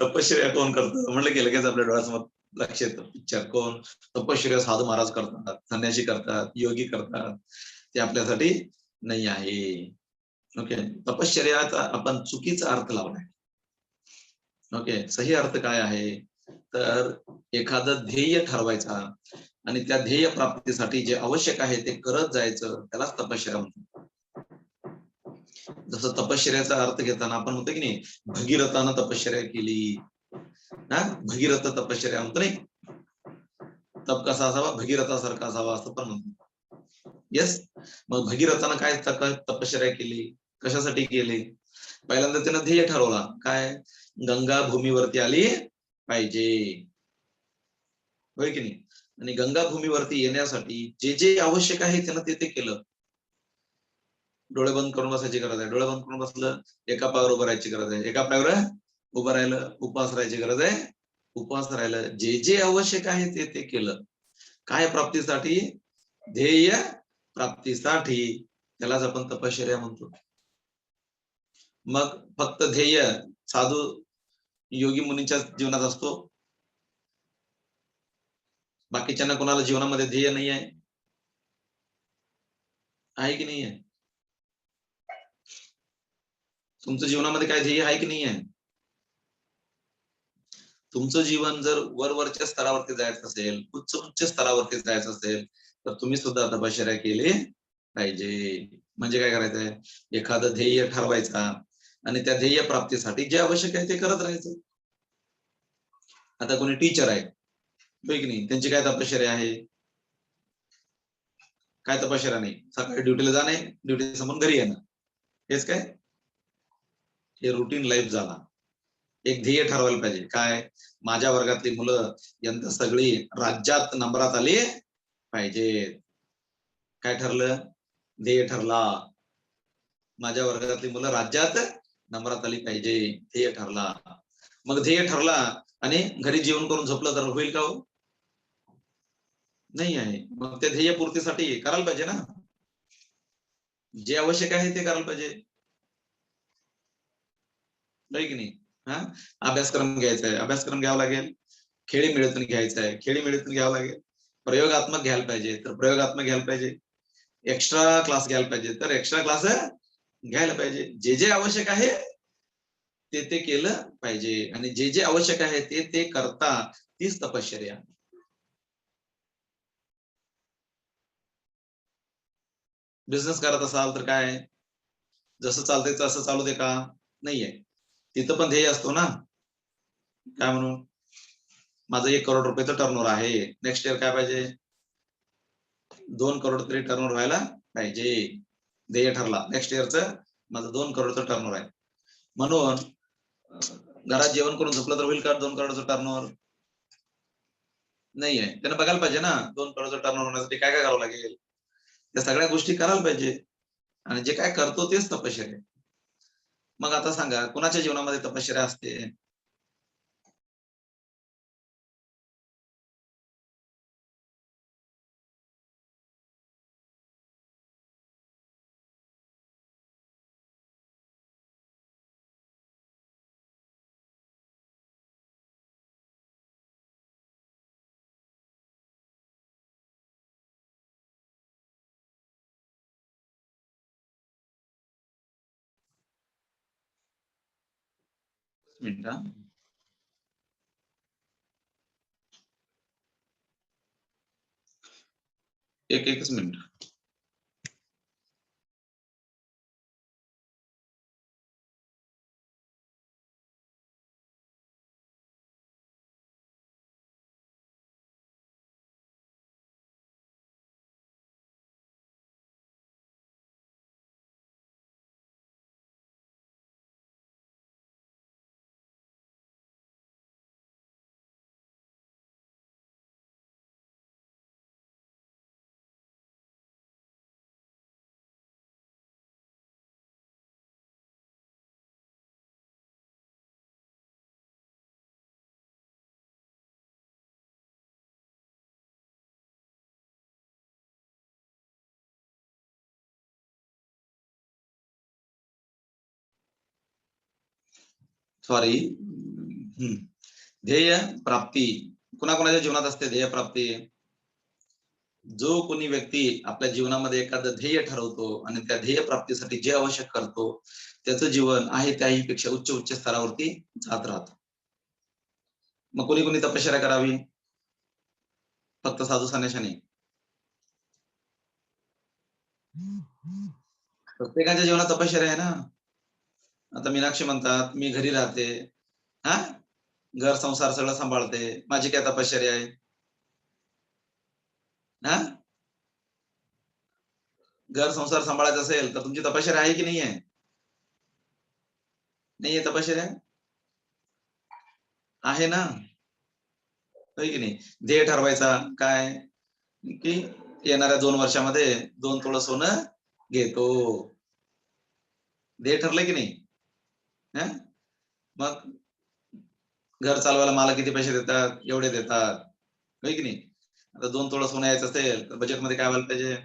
तपश्चर्या कोण करतं म्हणलं की लगेच आपल्या डोळ्यासमोर लक्ष येतं पिक्चर. कोण? तपश्चर्या साधू महाराज करतात, संन्यासी करतात, योगी करतात. ते आपल्यासाठी नाही आहे. ओके, तपश्चर्याचा आपण चुकीचा अर्थ लावलाय. ओके, सही अर्थ काय आहे? तर एखादं ध्येय ठरवायचा आणि त्या ध्येय प्राप्तीसाठी जे आवश्यक आहे ते करत जायचं, त्यालाच तपश्चर्या म्हणतात. जसं तपश्चर्याचा अर्थ घेताना आपण म्हणतो की नाही, भगीरथानं तपश्चर्या केली. भगीरथ तपश्चर्या म्हणतो नाही. तप कसा असावा? भगीरथासारखा असावा असं पण म्हणतो. येस. मग भगीरथानं काय तपश्चर्या केली? कशासाठी केली? पहिल्यांदा त्यानं ध्येय ठरवला. काय? गंगा भूमीवरती आली पाहिजे, होय की नाही? आणि गंगा भूमीवरती येण्यासाठी जे जे आवश्यक आहे त्यानं ते केलं. डोळे बंद करून बसायची गरज आहे. डोळे बंद करून बसलं, एका पायावर उभं राहायची गरज आहे. एका पायावर उभं राहिलं, उपवास राहायची गरज आहे. उपवास राहिलं. जे जे आवश्यक आहे ते केलं. काय प्राप्तीसाठी? ध्येय प्राप्तीसाठी. त्यालाच आपण तपश्चर्या म्हणतो. मग फक्त ध्येय साधू योगी मुनींच्या जीवनात असतो, बाकीच्यांना कोणाला जीवनामध्ये ध्येय नाही आहे? आहे की नाही आहे? तुमचं जीवनामध्ये काय ध्येय आहे की नाही आहे? तुमचं जीवन जर वरवरच्या स्तरावरती जायचं असेल, उच्च उच्च स्तरावरती जायचं असेल, तर तुम्ही सुद्धा तपश्चर्या केली पाहिजे. म्हणजे काय करायचंय? एखादं ध्येय ठरवायचा आणि त्या ध्येय प्राप्तीसाठी जे आवश्यक आहे ते करत राहायचं. आता कोणी टीचर आहे, होय की नाही? त्यांची काय तपश्चर्या आहे? काय तपश्चर्या नाही? सकाळी ड्युटीला जाणे, ड्युटी संपून घरी येणं, हेच काय? हे रुटीन लाईफ झाला. एक ध्येय ठरवायला पाहिजे. काय? माझ्या वर्गातली मुलं यंदा सगळी राज्यात नंबरात आली पाहिजे. काय ठरलं? ध्येय ठरला. माझ्या वर्गातली मुलं राज्यात नंबरात आली पाहिजे, ध्येय ठरला. मग ध्येय ठरला आणि घरी जेवण करून झोपलं तर होईल का? हो, नाही आहे. मग त्या ध्येय पूर्तीसाठी करायला पाहिजे ना. जे आवश्यक आहे ते करायला पाहिजे, की नाही? हा, अभ्यासक्रम घ्यायचा आहे, अभ्यासक्रम घ्यावा लागेल. खेळीमेळीतून घ्यायचा आहे, खेळीमेळीतून घ्यावं लागेल. प्रयोगात्मक घ्यायला पाहिजे तर प्रयोगात्मक घ्यायला पाहिजे. एक्स्ट्रा क्लास घ्यायला पाहिजे तर एक्स्ट्रा क्लास घ्यायला पाहिजे. जे जे आवश्यक आहे ते ते केलं पाहिजे आणि जे जे आवश्यक आहे ते ते करता तीच तपश्चर्या. बिझनेस करत असाल तर काय जसं चालतंय तसं चालू दे का? नाहीये. तिथं पण ध्येय असतो ना, काय म्हणून माझं 1 करोड रुपयाचं टर्नओव्हर आहे, नेक्स्ट इयर काय पाहिजे 2 करोड तरी टर्नओव्हर व्हायला पाहिजे. ध्येय ठरला नेक्स्ट इयरचं माझं 2 करोडचं टर्नओव्हर आहे. म्हणून घरात जेवण करून झोपलं तर होईल का 2 करोडचं टर्नओव्हर? नाहीये. त्यानं बघायला पाहिजे ना 2 करोडचं टर्नओव्हर होण्यासाठी काय काय करावं लागेल. त्या सगळ्या गोष्टी करायला पाहिजे आणि जे काय करतो तेच तपश्चर्या. मग आता सांगा कुणाच्या जीवनामध्ये तपश्चर्या असते? मिनिट. एकच मिनिट. सॉरी. ध्येय प्राप्ती कुणाकुणाच्या जीवनात असते ध्येय प्राप्ती? जो कोणी व्यक्ती आपल्या जीवनामध्ये एखादं ध्येय ठरवतो आणि त्या ध्येय प्राप्तीसाठी जे आवश्यक करतो त्याचं जीवन आहे त्याहीपेक्षा उच्च उच्च स्तरावरती जात राहतं. मग कोणी कोणी तपश्चर्या करावी? फक्त साधू संन्याशाने? प्रत्येकाच्या जीवनात तपश्चर्या आहे ना. आता मीनाक्षी म्हणतात मी घरी राहते, हा, घर संसार सगळं सांभाळते, माझी काय तपश्चर्या आहे? हा, घर संसार सांभाळायचा असेल तर तुमची तपश्चर्या आहे की नाहीये? नाहीये तपश्चर्या? आहे ना, होय की नाही? ध्येय ठरवायचा काय की येणाऱ्या 2 वर्षामध्ये 2 तोळं सोनं घेतो. ध्येय ठरलंय की नाही? मग घर चालवायला मला किती पैसे देतात? एवढे देतात, होय की नाही? आता 2 तोळं सोनं यायचं असेल तर बजेटमध्ये काय व्हायला पाहिजे?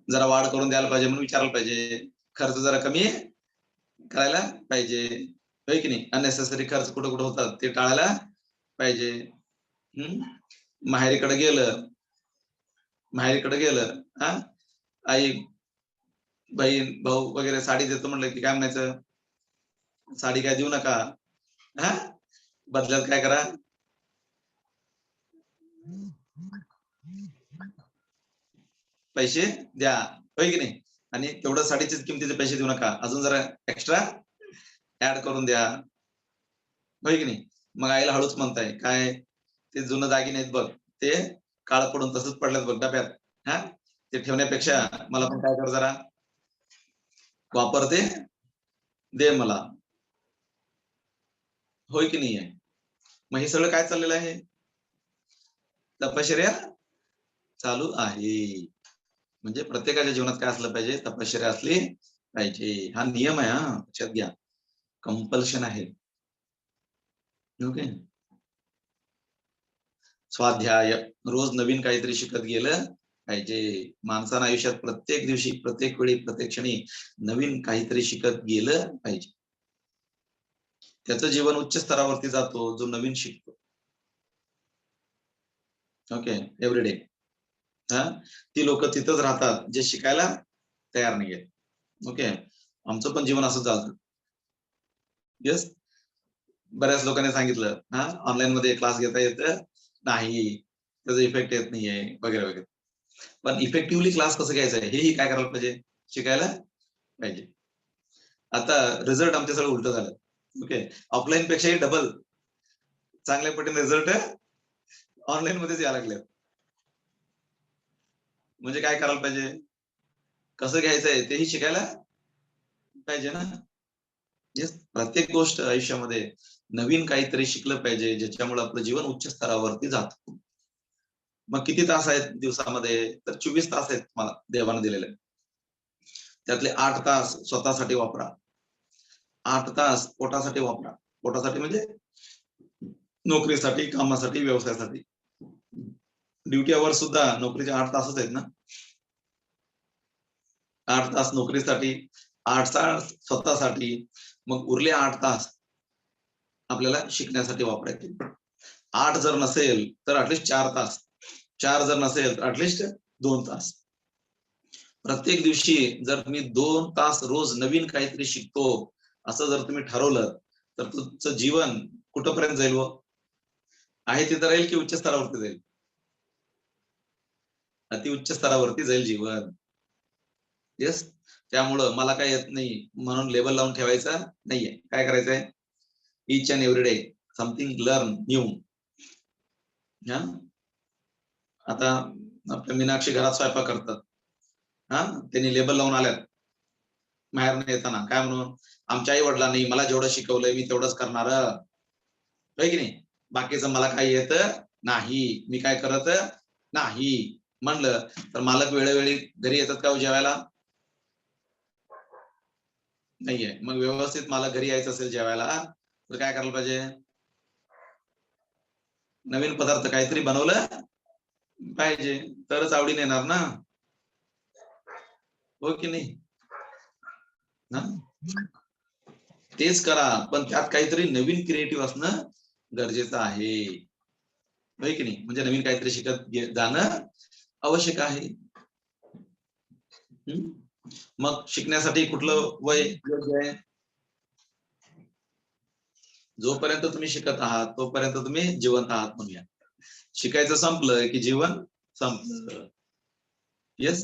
जरा वाढ करून द्यायला पाहिजे म्हणून विचारायला पाहिजे. खर्च जरा कमी करायला पाहिजे, होय की नाही? अननेसेसरी खर्च कुठं कुठं होतात ते टाळायला पाहिजे. माहेरीकडे गेलं, हा, आई बहीण भाऊ वगैरे साडी देतो म्हणलं की काय म्हणायचं? साडी काय देऊ नका, हा, बदल्यात काय करा? पैसे द्या, होय की नाही? आणि तेवढं साडीचेच किमतीचे पैसे देऊ नका, अजून जरा एक्स्ट्रा ऍड करून द्या, होय की नाही? मग आईला हळूच म्हणताय काय ते जुनं दागिने आहेत बघ ते काळ पडून तसंच पडल्यात बघ डब्यात, हा, ते ठेवण्यापेक्षा मला पण काय कर जरा वापरते दे मला, होय की नाहीये? मग हे सगळं काय चाललेलं आहे? तपश्चर्या चालू आहे. म्हणजे प्रत्येकाच्या जीवनात काय असलं पाहिजे? तपश्चर्या असली पाहिजे. हा नियम आहे, हा, लक्षात घ्या. कंपल्शन आहे. ओके. स्वाध्याय रोज नवीन काहीतरी शिकत गेलं पाहिजे. माणसानं आयुष्यात प्रत्येक दिवशी, प्रत्येक वेळी, प्रत्येक क्षणी नवीन काहीतरी शिकत गेलं पाहिजे. त्याचं जीवन उच्च स्तरावरती जातो जो नवीन शिकतो. Okay, everyday. ती लोक तिथंच राहतात जे शिकायला तयार नाहीयेत. ओके, आमचं पण जीवन असं चालतं. येस, बऱ्याच लोकांनी सांगितलं ऑनलाईन मध्ये क्लास घेता येतं नाही, त्याचा इफेक्ट येत नाहीये वगैरे वगैरे. पण इफेक्टिव्हली क्लास कसं घ्यायचा आहे हेही काय करायला पाहिजे, शिकायला पाहिजे. आता रिझल्ट आमच्या सगळं उलट झालं. ओके, ऑफलाईन पेक्षाही डबल चांगल्या पटीने रिझल्ट ऑनलाईन मध्येच यायला लागले. म्हणजे काय करायला पाहिजे, कसं घ्यायचंय तेही शिकायला पाहिजे ना. येस, प्रत्येक गोष्ट आयुष्यामध्ये नवीन काहीतरी शिकलं पाहिजे ज्याच्यामुळे आपलं जीवन उच्च स्तरावरती जातं. मग किती तास आहेत दिवसामध्ये, तर 24 तास आहेत मला देवाने दिलेले. त्यातले 8 तास स्वतःसाठी वापरा, 8 तास पोटासाठी वापरा. पोटासाठी म्हणजे नोकरीसाठी, कामासाठी, व्यवसायासाठी. ड्युटी आवर सुद्धा नोकरीचे 8 तासच आहेत ना. 8 तास नोकरीसाठी, 8 तास स्वतःसाठी, मग उरले 8 तास आपल्याला शिकण्यासाठी वापरायचे. 8 जर नसेल तर ऍटलिस्ट 4 तास, 4 जर नसेल तर ऍटलिस्ट 2 तास. प्रत्येक दिवशी जर मी 2 तास रोज नवीन काहीतरी शिकतो असं जर तुम्ही ठरवलं तर तुमचं जीवन कुठपर्यंत जाईल? आहे तिथं राहील की उच्च स्तरावरती जाईल? अति उच्च स्तरावरती जाईल जीवन. येस, त्यामुळं मला काय येत नाही म्हणून लेबल लावून ठेवायचा नाहीये. काय करायचंय, each and every day something learn new. आता आपल्या मीनाक्षी घरात स्वयंपाक करतात, त्यांनी लेबल लावून आल्यात बाहेर येताना, काय म्हणून, आमच्या आई वडिलांनी मला जेवढं शिकवलंय मी तेवढंच करणार, होय की नाही, बाकीचं मला काही येत नाही, मी काय करत नाही म्हणलं तर मालक वेळोवेळी घरी येतात का जेवायला? नाहीये. मग व्यवस्थित मालक घरी यायचं असेल जेवायला तर काय करायला पाहिजे, नवीन पदार्थ काहीतरी बनवलं पाहिजे, तरच आवडीने येणार ना, हो की नाही? तेच करा, पण त्यात काहीतरी नवीन क्रिएटिव्ह असणं गरजेचं आहे, होय की नाही? म्हणजे नवीन काहीतरी शिकत जाणं आवश्यक आहे. मग शिकण्यासाठी कुठलं वय योग्य आहे? जोपर्यंत तुम्ही शिकत आहात तोपर्यंत तुम्ही जिवंत आहात म्हणूया. शिकायचं संपलं की जीवन संपलं. येस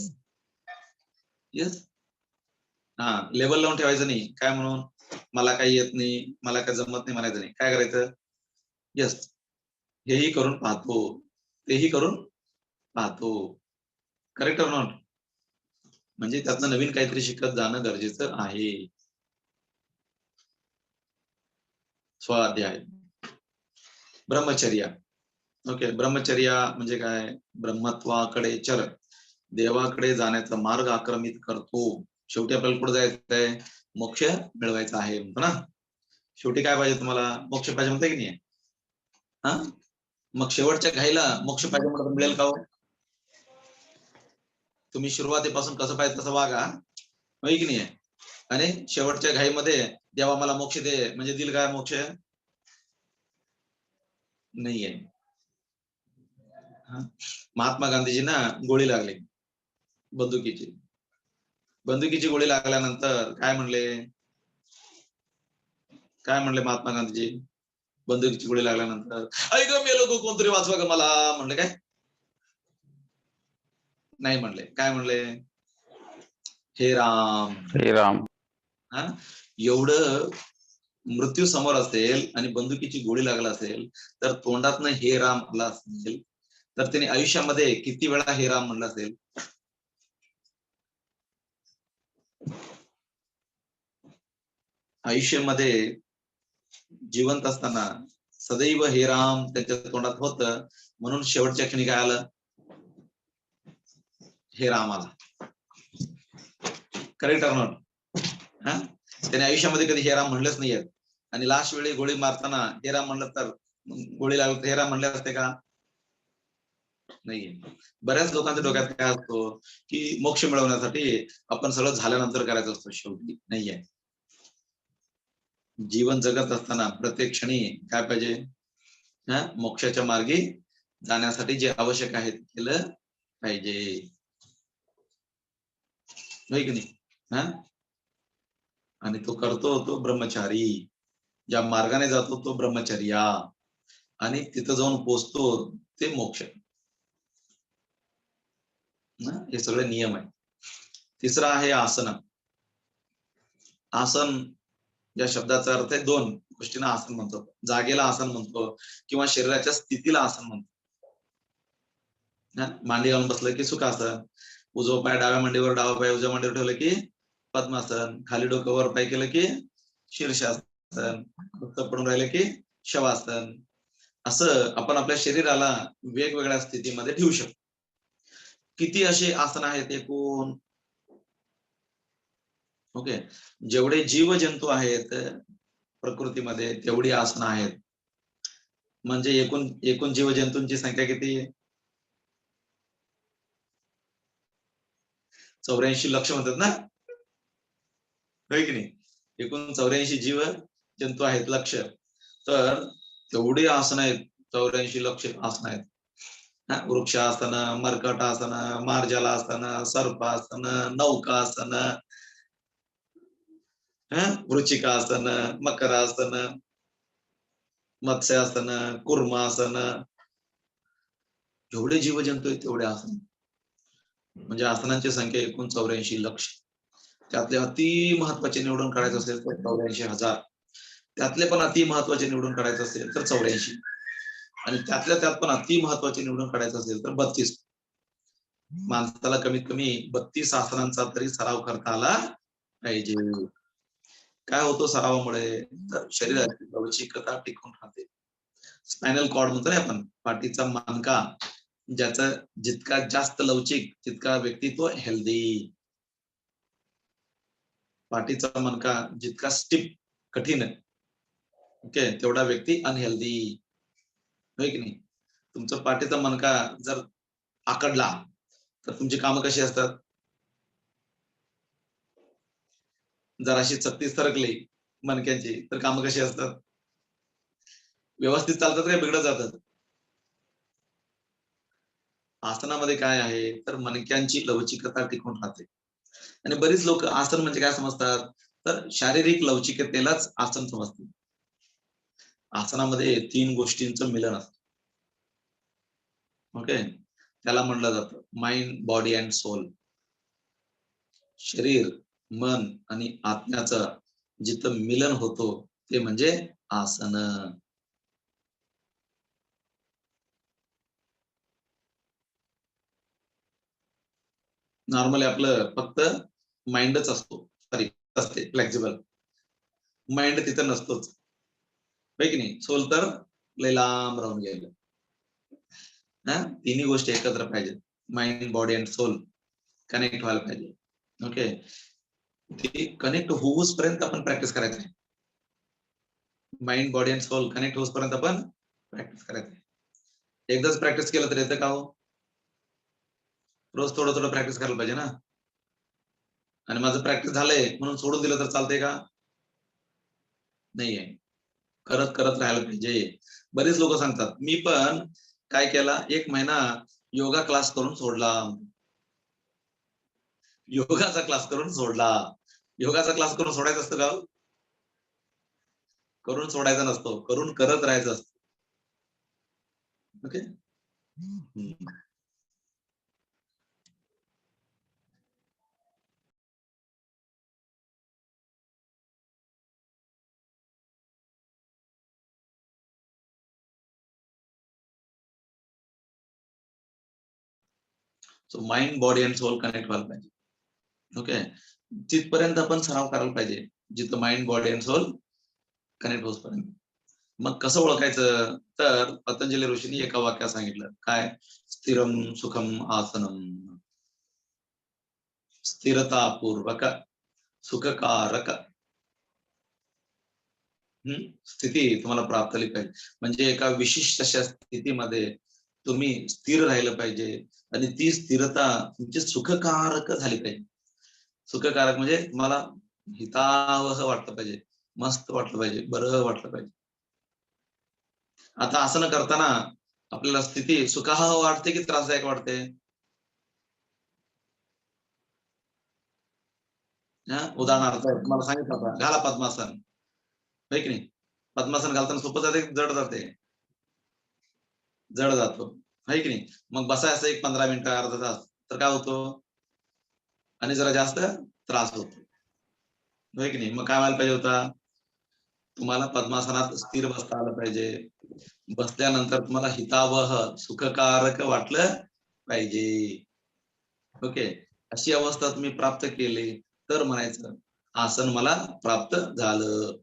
येस, लेवल लावून ठेवायचं नाही, काय म्हणून, मला काही येत नाही, मला काही जमत नाही म्हणायचं नाही. काय करायचं, येस, हेही करून पाहतो, तेही करून पाहतो. Correct or not? म्हणजे त्यातनं नवीन काहीतरी शिकत जाणं गरजेचं आहे. स्वाध्याय, ब्रह्मचर्या. ओके, ब्रह्मचर्या म्हणजे काय, ब्रह्मत्वाकडे चर, देवाकडे जाण्याचा मार्ग आक्रमित करतो. शेवटी आपल्याला पुढे जायचंय, मोक्ष मिळवायचा आहे म्हणतो ना. शेवटी काय पाहिजे तुम्हाला, मोक्ष पाहिजे म्हणताय की नाही? मग शेवटच्या घाईला मोक्ष पाहिजे म्हणून मिळेल का? तुम्ही सुरुवातीपासून कसं पाहिजे तसं वागा, होय की नाही, आणि शेवटच्या घाईमध्ये देवा मला मोक्ष दे म्हणजे दिल काय मोक्ष? नाहीये. महात्मा गांधीजींना गोळी लागली बंदुकीची. बंदुकीची गोळी लागल्यानंतर काय म्हणले, काय म्हणले महात्मा गांधीजी बंदुकीची गोळी लागल्यानंतर, ऐक मेलो को कोणतरी वाचवा ग मला, म्हणले काय? नाही म्हणले. काय म्हणले, हे राम, हे राम. एवढं मृत्यू समोर असेल आणि बंदुकीची गोळी लागला असेल तर तोंडातनं हे राम आला असेल तर त्याने आयुष्यामध्ये किती वेळा हे राम म्हणलं असेल? आयुष्यामध्ये जिवंत असताना सदैव हे राम त्याच्या तोंडात होतं, म्हणून शेवटच्या क्षणी काय आलं, हे राम आला. Correct or not? त्याने आयुष्यामध्ये कधी हे राम म्हणलंच नाहीये, आणि लास्ट वेळी गोळी मारताना हे राम म्हणलं तर गोळी लागली हे राम म्हणले असते का? नाहीये. बऱ्याच लोकांच्या डोक्यात काय असतो की मोक्ष मिळवण्यासाठी आपण सगळं झाल्यानंतर करायचं असतं, शेवटी नाहीये. जीवन जगत असताना प्रत्येक क्षणी काय पाहिजे, मोक्षाच्या मार्गी जाण्यासाठी जे आवश्यक आहे ते केलं पाहिजे, होय की नाही. आणि तो करतो तो ब्रह्मचारी, ज्या मार्गाने जातो तो ब्रह्मचर्या, आणि तिथं जाऊन पोचतो ते मोक्ष. हे सगळे नियम आहे. तिसरा आहे आसन. आसन या शब्दाचा अर्थ आहे दोन गोष्टींना आसन म्हणतो. जागेला आसन म्हणतो किंवा शरीराच्या स्थितीला आसन म्हणतो. मांडी घालून बसलं की सुखासन, उजवा पाय डाव्या मांडीवर, डावा पाय उजव्या मांडीवर ठेवलं की पद्मासन, खाली डोकं वर पाय केलं की शीर्षासन, पडून राहिलं की शवासन. असं आपण आपल्या शरीराला वेगवेगळ्या स्थितीमध्ये ठेवू शकतो. किती असे आसन आहेत एकूण? ओके, जेवढे जीव जंतू आहेत प्रकृतीमध्ये तेवढी आसनं आहेत. म्हणजे एकूण जीव जंतूंची संख्या किती? 84 लक्ष म्हणतात ना, होय की नाही. एकूण 84 जीव जंतू आहेत लक्ष. तर तेवढी आसनं आहेत, 84 लक्ष आसनं आहेत. वृक्षासन, मर्कटासन, मार्जलासन, सर्पासन, नौकासन, वृचिकासन, मकरासन, मत्स्यासन, कुर्मासन, जेवढे जीवजंतू आहेत तेवढे आसन. म्हणजे आसनांची संख्या एकूण 84 लक्ष. त्यातले अति महत्वाचे निवडून काढायचे असेल तर 84,000. त्यातले पण अति महत्वाचे निवडून काढायचे असेल तर 84, आणि त्यातल्या त्यात पण अति महत्वाचे निवडून काढायचं असेल तर 32. माणसाला कमीत कमी 32 आसनांचा तरी सराव करता आला पाहिजे. काय होतो सरावामुळे? तर शरीराची लवचिकता टिकून राहते. स्पायनल कॉर्ड म्हणतो ना आपण, पाठीचा मणका, ज्याचा जितका जास्त लवचिक तितका व्यक्तित्व हेल्दी. पाठीचा मणका जितका स्टिफ, कठीण, ओके, तेवढा व्यक्ती अनहेल्दी, होय की नाही. तुमचा पाठीचा मणका जर आकडला तर तुमची कामं कशी असतात? जर अशी 36 सरकली मणक्यांची तर कामं कशी असतात? व्यवस्थित चालतात का बिघडत जातात? आसनामध्ये काय आहे तर मणक्यांची लवचिकता टिकून राहते. आणि बरीच लोक आसन म्हणजे काय समजतात, तर शारीरिक लवचिकतेलाच आसन समजतात. आसनामध्ये 3 गोष्टींचं मिलन असतं. ओके, त्याला म्हणलं जातं माइंड, बॉडी अँड सोल. शरीर, मन आणि आत्म्याचं जिथं मिलन होतो ते म्हणजे आसन. नॉर्मली आपलं फक्त माइंडच असतो, सॉरी असते फ्लेक्झिबल, माइंड तिथं नसतोच, होय की नाही. सोल तर लय लांब राहून गेलं. तिन्ही गोष्टी एकत्र पाहिजेत. Mind, body and soul connect व्हायला पाहिजे. ओके, ते कनेक्ट होऊस पर्यंत आपण प्रॅक्टिस करायचं. Mind, body and soul connect होऊस पर्यंत आपण प्रॅक्टिस करायचं. एकदाच प्रॅक्टिस केलं तर येतं का हो? रोज थोडं थोडं प्रॅक्टिस करायला पाहिजे ना. आणि माझं प्रॅक्टिस झालंय म्हणून सोडून दिलं तर चालतंय का? नाहीये, करत करत राहायला पाहिजे. बरेच लोक सांगतात मी पण काय केला, 1 महिना योगा क्लास करून सोडला. योगाचा क्लास करून सोडला. योगाचा क्लास करून सोडायचं असतं का? करून सोडायचा नसतो, करून करत राहायचं असतं. Okay. So mind, body and soul connect व्हायला पाहिजे. ओके, तिथपर्यंत आपण सराव करायला पाहिजे, जिथं mind, body and soul connect होईपर्यंत. मग कसं ओळखायचं? तर पतंजली ऋषींनी एका वाक्यात सांगितलं, काय? स्थिरम सुखम आसनम, स्थिरतापूर्वक सुखकारक स्थिती तुम्हाला प्राप्त झाली पाहिजे. म्हणजे एका विशिष्ट अशा स्थितीमध्ये तुम्ही स्थिर राहिलं पाहिजे आणि ती स्थिरता तुमची सुखकारक झाली पाहिजे. सुखकारक म्हणजे तुम्हाला हितावह वाटलं पाहिजे, मस्त वाटलं पाहिजे, बरं वाटलं पाहिजे. आता असं न करताना आपल्याला स्थिती सुखावह वाटते की त्रासदायक वाटते? उदाहरणार्थ तुम्हाला सांगितलं होतं, घाला पद्मासन, है की नाही? पद्मासन घालताना सोपं जाते की जड जाते? जड जातो, है की नाही? मग बसायचं एक 15 मिनिटं, अर्धा तास, तर काय होतं? आणि जरा जास्त त्रास होतो, है की नाही? मग काय व्हायला पाहिजे होता? तुम्हाला पद्मासनात स्थिर बसता आलं पाहिजे. बसल्यानंतर तुम्हाला हितावह, सुखकारक वाटलं पाहिजे. ओके, अशी अवस्था तुम्ही प्राप्त केली तर म्हणायचं आसन मला प्राप्त झालं.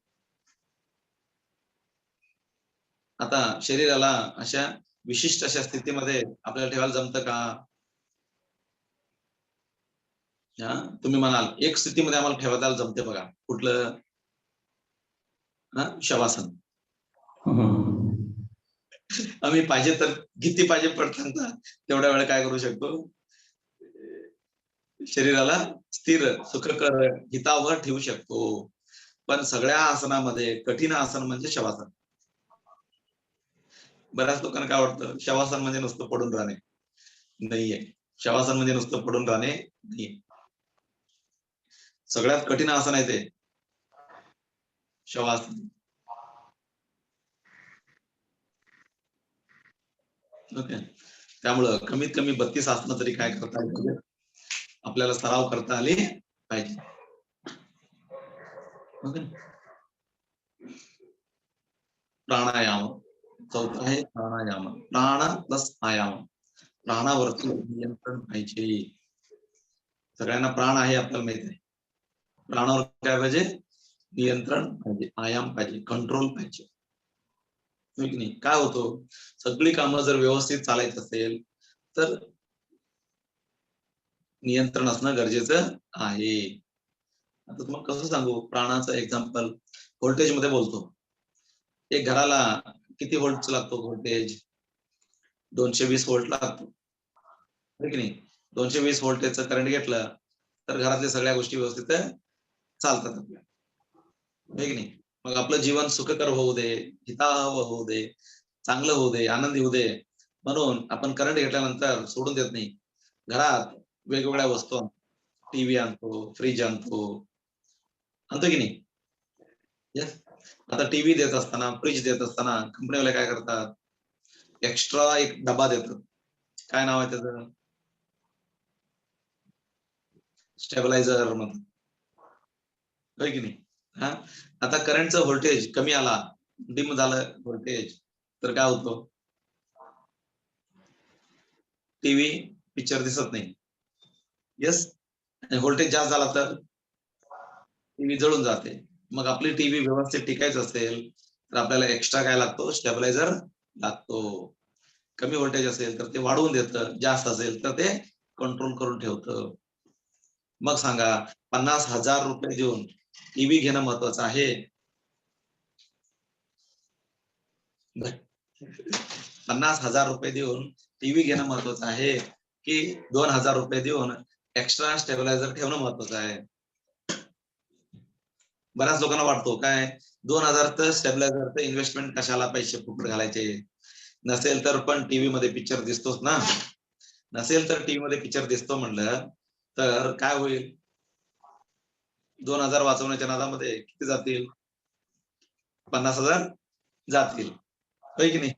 आता शरीराला अशा विशिष्ट अशा स्थितीमध्ये आपल्याला ठेवायला जमतं का? तुम्ही म्हणाल एक स्थितीमध्ये आम्हाला ठेवायला जमते बघा, कुठलं? शवासन. आम्ही पाहिजे तर किती पाहिजे पडताना तेवढ्या वेळ काय करू शकतो? शरीराला स्थिर, सुखकर, हितावह ठेवू शकतो. पण सगळ्या आसनामध्ये कठीण आसन म्हणजे शवासन. बऱ्याच लोकांना काय वाटतं, शवासन म्हणजे नुसतं पडून राहणे. नाहीये, शवासन म्हणजे नुसतं पडून राहणे नाहीये. सगळ्यात कठीण आसन आहे ते शवासन. ओके, त्यामुळं कमीत कमी 32 आसनं तरी काय करता आली पाहिजे, आपल्याला सराव करता आले पाहिजे. ओके, प्राणायाम चौथा आहे प्राणायाम. प्राण प्लस आयाम, प्राणावरती नियंत्रण पाहिजे. सगळ्यांना प्राण आहे आपल्याला माहित आहे, प्राणावर काय पाहिजे? नियंत्रण पाहिजे, आयाम पाहिजे, कंट्रोल पाहिजे. नाही काय होतो, सगळी कामं जर व्यवस्थित चालायचं असेल तर नियंत्रण असणं गरजेचं आहे. आता तुम्हाला कसं सांगू, प्राणाचं एक्झाम्पल व्होल्टेज मध्ये बोलतो. एक घराला किती व्होल्टचा लागतो व्होल्टेज? 220 व्होल्ट लागतो, है की नाही? 220 व्होल्टेजचं करंट घेतलं तर घरातल्या सगळ्या गोष्टी व्यवस्थित चालतात आपल्या, है की नाही? मग आपलं जीवन सुखकर होऊ दे, हितावह होऊ दे, चांगलं होऊ दे, आनंदी होऊ दे, म्हणून आपण करंट घेतल्यानंतर सोडून देत नाही. घरात वेगवेगळ्या वस्तू आणतो, टीव्ही आणतो, फ्रीज आणतो की नाही? येस. आता टीव्ही देत असताना, फ्रीज देत असताना कंपनीवाले काय करतात, एक्स्ट्रा एक डबा देतात. काय नाव आहे त्याचं? स्टेबलायझर म्हणतात, होय की नाही? आता करंटचं व्होल्टेज कमी आला, डिम झालं व्होल्टेज, तर काय होतं? टीव्ही पिक्चर दिसत नाही. येस. व्होल्टेज जास्त झाला तर टीव्ही जळून जाते. मग आपली टीव्ही व्यवस्थित टिकायचं असेल तर आपल्याला एक्स्ट्रा काय लागतो? स्टेबलायझर लागतो. कमी व्होल्टेज असेल तर ते वाढवून देतं, जास्त असेल तर ते कंट्रोल करून ठेवतं. मग सांगा, 50,000 रुपये देऊन टीव्ही घेणं महत्वाचं आहे? 50,000 रुपये देऊन टीव्ही घेणं महत्वाचं आहे की 2,000 रुपये देऊन एक्स्ट्रा स्टेबलायझर ठेवणं महत्वाचं आहे? बऱ्याच लोकांना वाटतो काय, 2,000 स्टेबलायझरचं इन्व्हेस्टमेंट कशाला, पैसे फुकट घालायचे, नसेल तर पण टीव्ही मध्ये पिक्चर दिसतोच ना. नसेल तर टीव्ही मध्ये पिक्चर दिसतो म्हणलं तर काय होईल? 2,000 वाचवण्याच्या नादामध्ये किती जातील? 50,000 जातील, होय की नाही?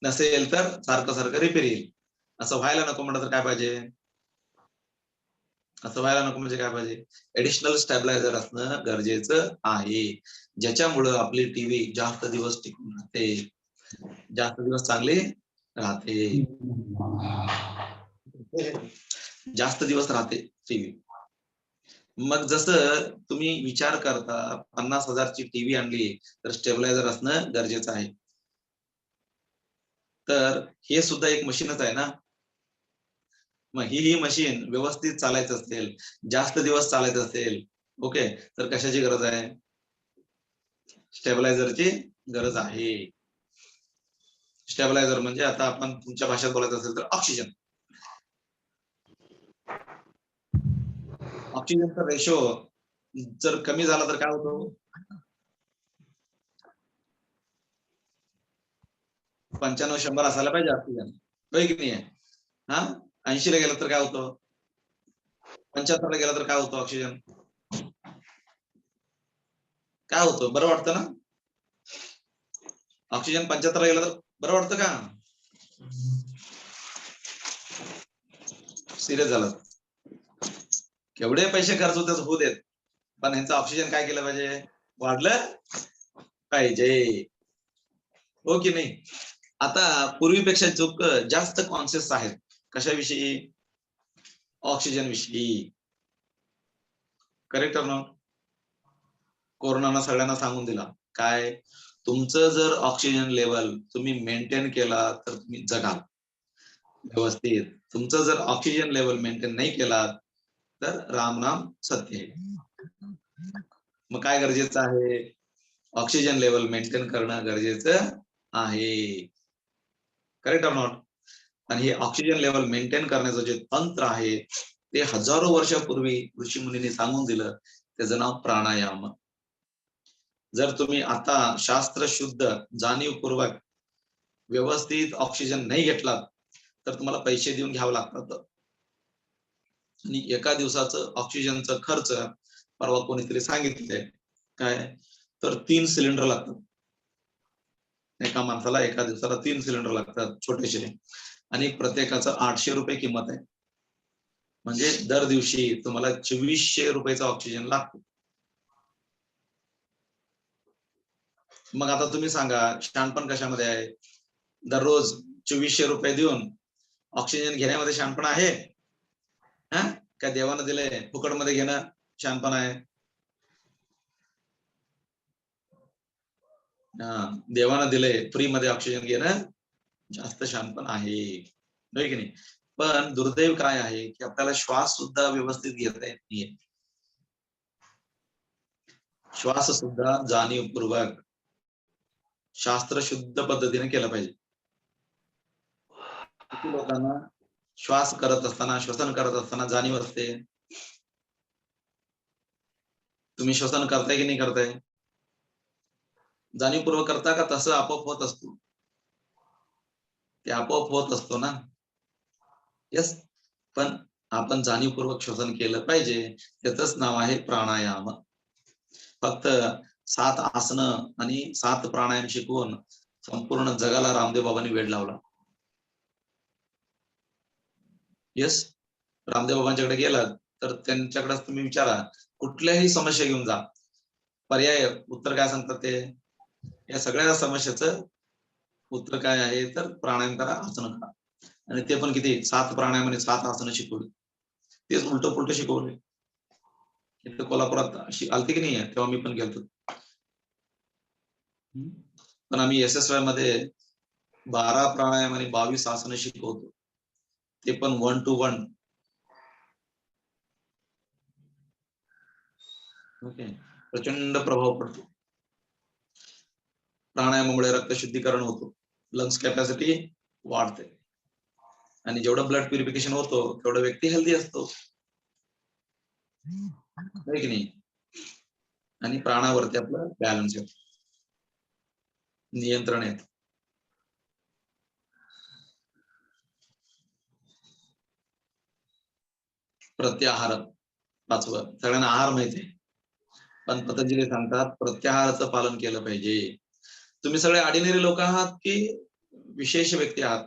नसेल तर सारखं सारखं रिपेअर येईल. असं व्हायला नको म्हणलं तर काय पाहिजे? असं व्हायला नको म्हणजे काय पाहिजे? एडिशनल स्टॅबिलायझर असणं गरजेचं आहे, ज्याच्यामुळं आपली टीव्ही जास्त दिवस टिकून राहते, जास्त दिवस चांगली राहते, जास्त दिवस राहते टीव्ही. मग जसं तुम्ही विचार करता 50,000 ची टीव्ही आणली तर स्टेबलायझर असणं गरजेचं आहे, तर हे सुद्धा एक मशीनच आहे ना. मग ही मशीन व्यवस्थित चालायचं असेल, जास्त दिवस चालायचं असेल, ओके, तर कशाची गरज आहे? स्टेबलायझरची गरज आहे. स्टेबलायझर म्हणजे आता आपण तुमच्या भाषेत बोलायचं असेल तर ऑक्सिजन. ऑक्सिजनचा रेशो जर कमी झाला तर काय होतो? 95-100 असायला पाहिजे ऑक्सिजन, होय की नाही? हा, 80 ला गेलं तर काय होतं? 75 ला गेलं तर काय होतं ऑक्सिजन? काय होतं? बरं वाटतं ना? ऑक्सिजन 75 ला गेलं तर बरं वाटतं का? सिरियस झालं. केवढे पैसे खर्च होतात होऊ देत, पण ह्यांचं ऑक्सिजन काय केलं पाहिजे? वाढलं पाहिजे, हो की नाही? आता पूर्वीपेक्षा जास्त कॉन्शियस आहेत कशाविषयी? ऑक्सिजन विषयी. करेक्ट ना? कोरोनानं सगळ्यांना सांगून दिला काय? तुमचं जर ऑक्सिजन लेवल तुम्ही मेंटेन केला तर तुम्ही जगाल व्यवस्थित. तुमचं जर ऑक्सिजन लेवल मेंटेन नाही केला तर राम नाम सत्य आहे. मग काय गरजेचं आहे? ऑक्सिजन लेवल मेंटेन करणं गरजेचं आहे. Correct or not? आणि हे ऑक्सिजन लेवल मेंटेन करण्याचं जे तंत्र आहे ते हजारो वर्षापूर्वी ऋषी मुनींनी सांगून दिलं, त्याचं नाव प्राणायाम. जर तुम्ही आता शास्त्र शुद्ध जाणीवपूर्वक व्यवस्थित ऑक्सिजन नाही घेतलात तर तुम्हाला पैसे देऊन घ्यावं लागतात. आणि एका दिवसाचं ऑक्सिजनचं खर्च परवा कोणीतरी सांगितलंय काय, तर 3 सिलेंडर लागतात एका माणसाला. एका दिवसाला 3 सिलेंडर लागतात छोटेसे, आणि प्रत्येकाचं 800 रुपये किंमत आहे. म्हणजे दर दिवशी तुम्हाला 2400 रुपयाचा ऑक्सिजन लागतो. मग आता तुम्ही सांगा शहाणपण कशामध्ये आहे? दररोज 2400 रुपये देऊन ऑक्सिजन घेण्यामध्ये शहाणपण आहे? हा, काय देवानं दिलंय फुकटमध्ये घेणं शहाणपण आहे? देवानं दिलंय फ्री मध्ये ऑक्सिजन घेणं जास्त शहाणपण आहे, होय की नाही? पण दुर्दैव काय आहे की आपल्याला श्वास सुद्धा व्यवस्थित घेता येत नाहीये. श्वास सुद्धा जाणीवपूर्वक शास्त्र शुद्ध पद्धतीने केलं पाहिजे. किती लोकांना श्वास करत असताना श्वसन करत असताना जाणीव असते? तुम्ही श्वसन करताय की नाही करताय? जाणीवपूर्वक करता का तसं आपोआप होत असतो? ते आपोआप होत असतो ना? यस. पण आपण जाणीवपूर्वक श्वसन केलं पाहिजे, त्याचंच नाव आहे प्राणायाम. फक्त 7 आसनं आणि 7 प्राणायाम शिकवून संपूर्ण जगाला रामदेव बाबांनी वेड लावला. यस. रामदेव बाबांच्याकडे गेलात तर त्यांच्याकडे तुम्ही विचारा, कुठल्याही समस्या घेऊन जा, पर्याय उत्तर काय सांगतात ते? या सगळ्या समस्याचं उत्तर काय आहे? तर प्राणायाम करा, आसनं करा. आणि ते पण किती? 7 प्राणायाम आणि 7 आसनं शिकवली. तेच उलट पुलट शिकवले. इथं कोल्हापुरात आलते की नाही तेव्हा मी पण गेलतो. पण आम्ही SSY मध्ये 12 प्राणायाम आणि 22 आसनं शिकवतो, ते पण 1 to 1. ओके, प्रचंड प्रभाव पडतो. प्राणायामामुळे रक्त शुद्धीकरण होतो, लंग्स कॅपॅसिटी वाढते, आणि जेवढं ब्लड प्युरिफिकेशन होतो तेवढा व्यक्ती हेल्दी असतो, आहे की नाही? आणि प्राणावरती आपलं बॅलन्स येतो, नियंत्रण येत. प्रत्याहार 5वं. सगळ्यांना आहार माहिती आहे, पण पतंजली सांगतात प्रत्याहाराचं पालन केलं पाहिजे. तुम्ही सगळे ऑर्डिनरी लोक आहात की विशेष व्यक्ती आहात?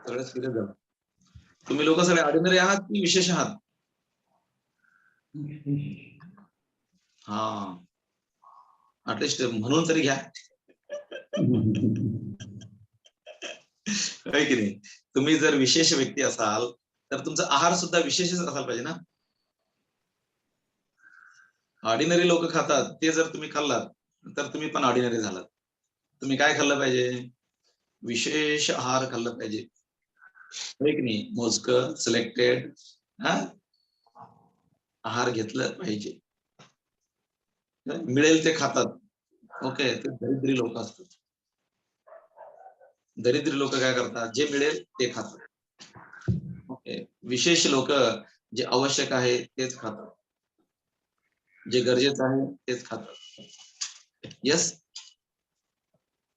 सगळे सिरियस झालं. तुम्ही लोक सगळे ऑर्डिनरी आहात की विशेष आहात? हा, ऍटलिस्ट म्हणून तरी घ्या, आहे की नाही? तुम्ही जर विशेष व्यक्ती असाल तर तुमचा आहार सुद्धा विशेषच असायला पाहिजे ना. ऑर्डिनरी लोक खातात ते जर तुम्ही खाल्लात तर तुम्ही पण ऑर्डिनरी झालात. तुम्ही काय खाल्लं पाहिजे? विशेष आहार खाल्लं पाहिजे, आहे की नाही? मोजकं सिलेक्टेड आहार घेतलं पाहिजे. मिळेल ते खातात. ओके, ते दरिद्री लोक असतात. दरिद्री लोक काय करतात, जे मिळेल ते खातात. ओके, विशेष लोक जे आवश्यक आहे तेच खातात, जे गरजेचं आहे तेच खातात. Yes,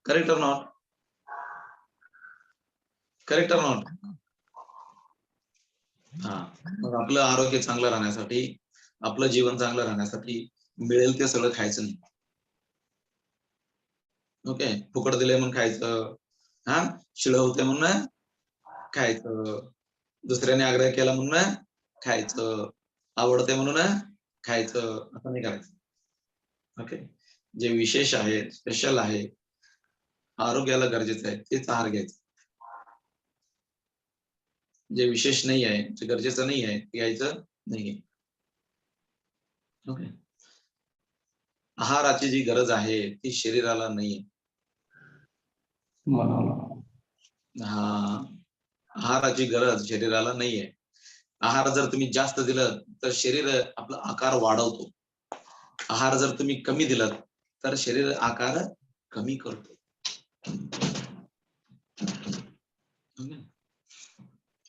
correct or not? Correct or not? हा, मग आपलं आरोग्य चांगलं राहण्यासाठी, आपलं जीवन चांगलं राहण्यासाठी मिळेल ते सगळं खायचं नाही. ओके, फुकट दिलंय म्हणून खायचं, हा, शिळ होते म्हणून खायचं, दुसऱ्याने आग्रह केला म्हणून खायचं, आवडते म्हणून खायचं, असं नाही करायचं. ओके, जे विशेष आहे, स्पेशल आहे, आरोग्याला गरजेचं आहे तेच आहार घ्यायचं. जे विशेष नाही आहे, जे गरजेचं नाही आहे ते घ्यायचं नाही. ओके, आहाराची जी गरज आहे ती शरीराला नाहीये. हा, आहाराची गरज शरीराला नाहीये. आहार जर तुम्ही जास्त दिलं तर शरीर आपला आकार वाढवतो. आहार जर तुम्ही कमी दिलात तर शरीर आकार कमी करतो.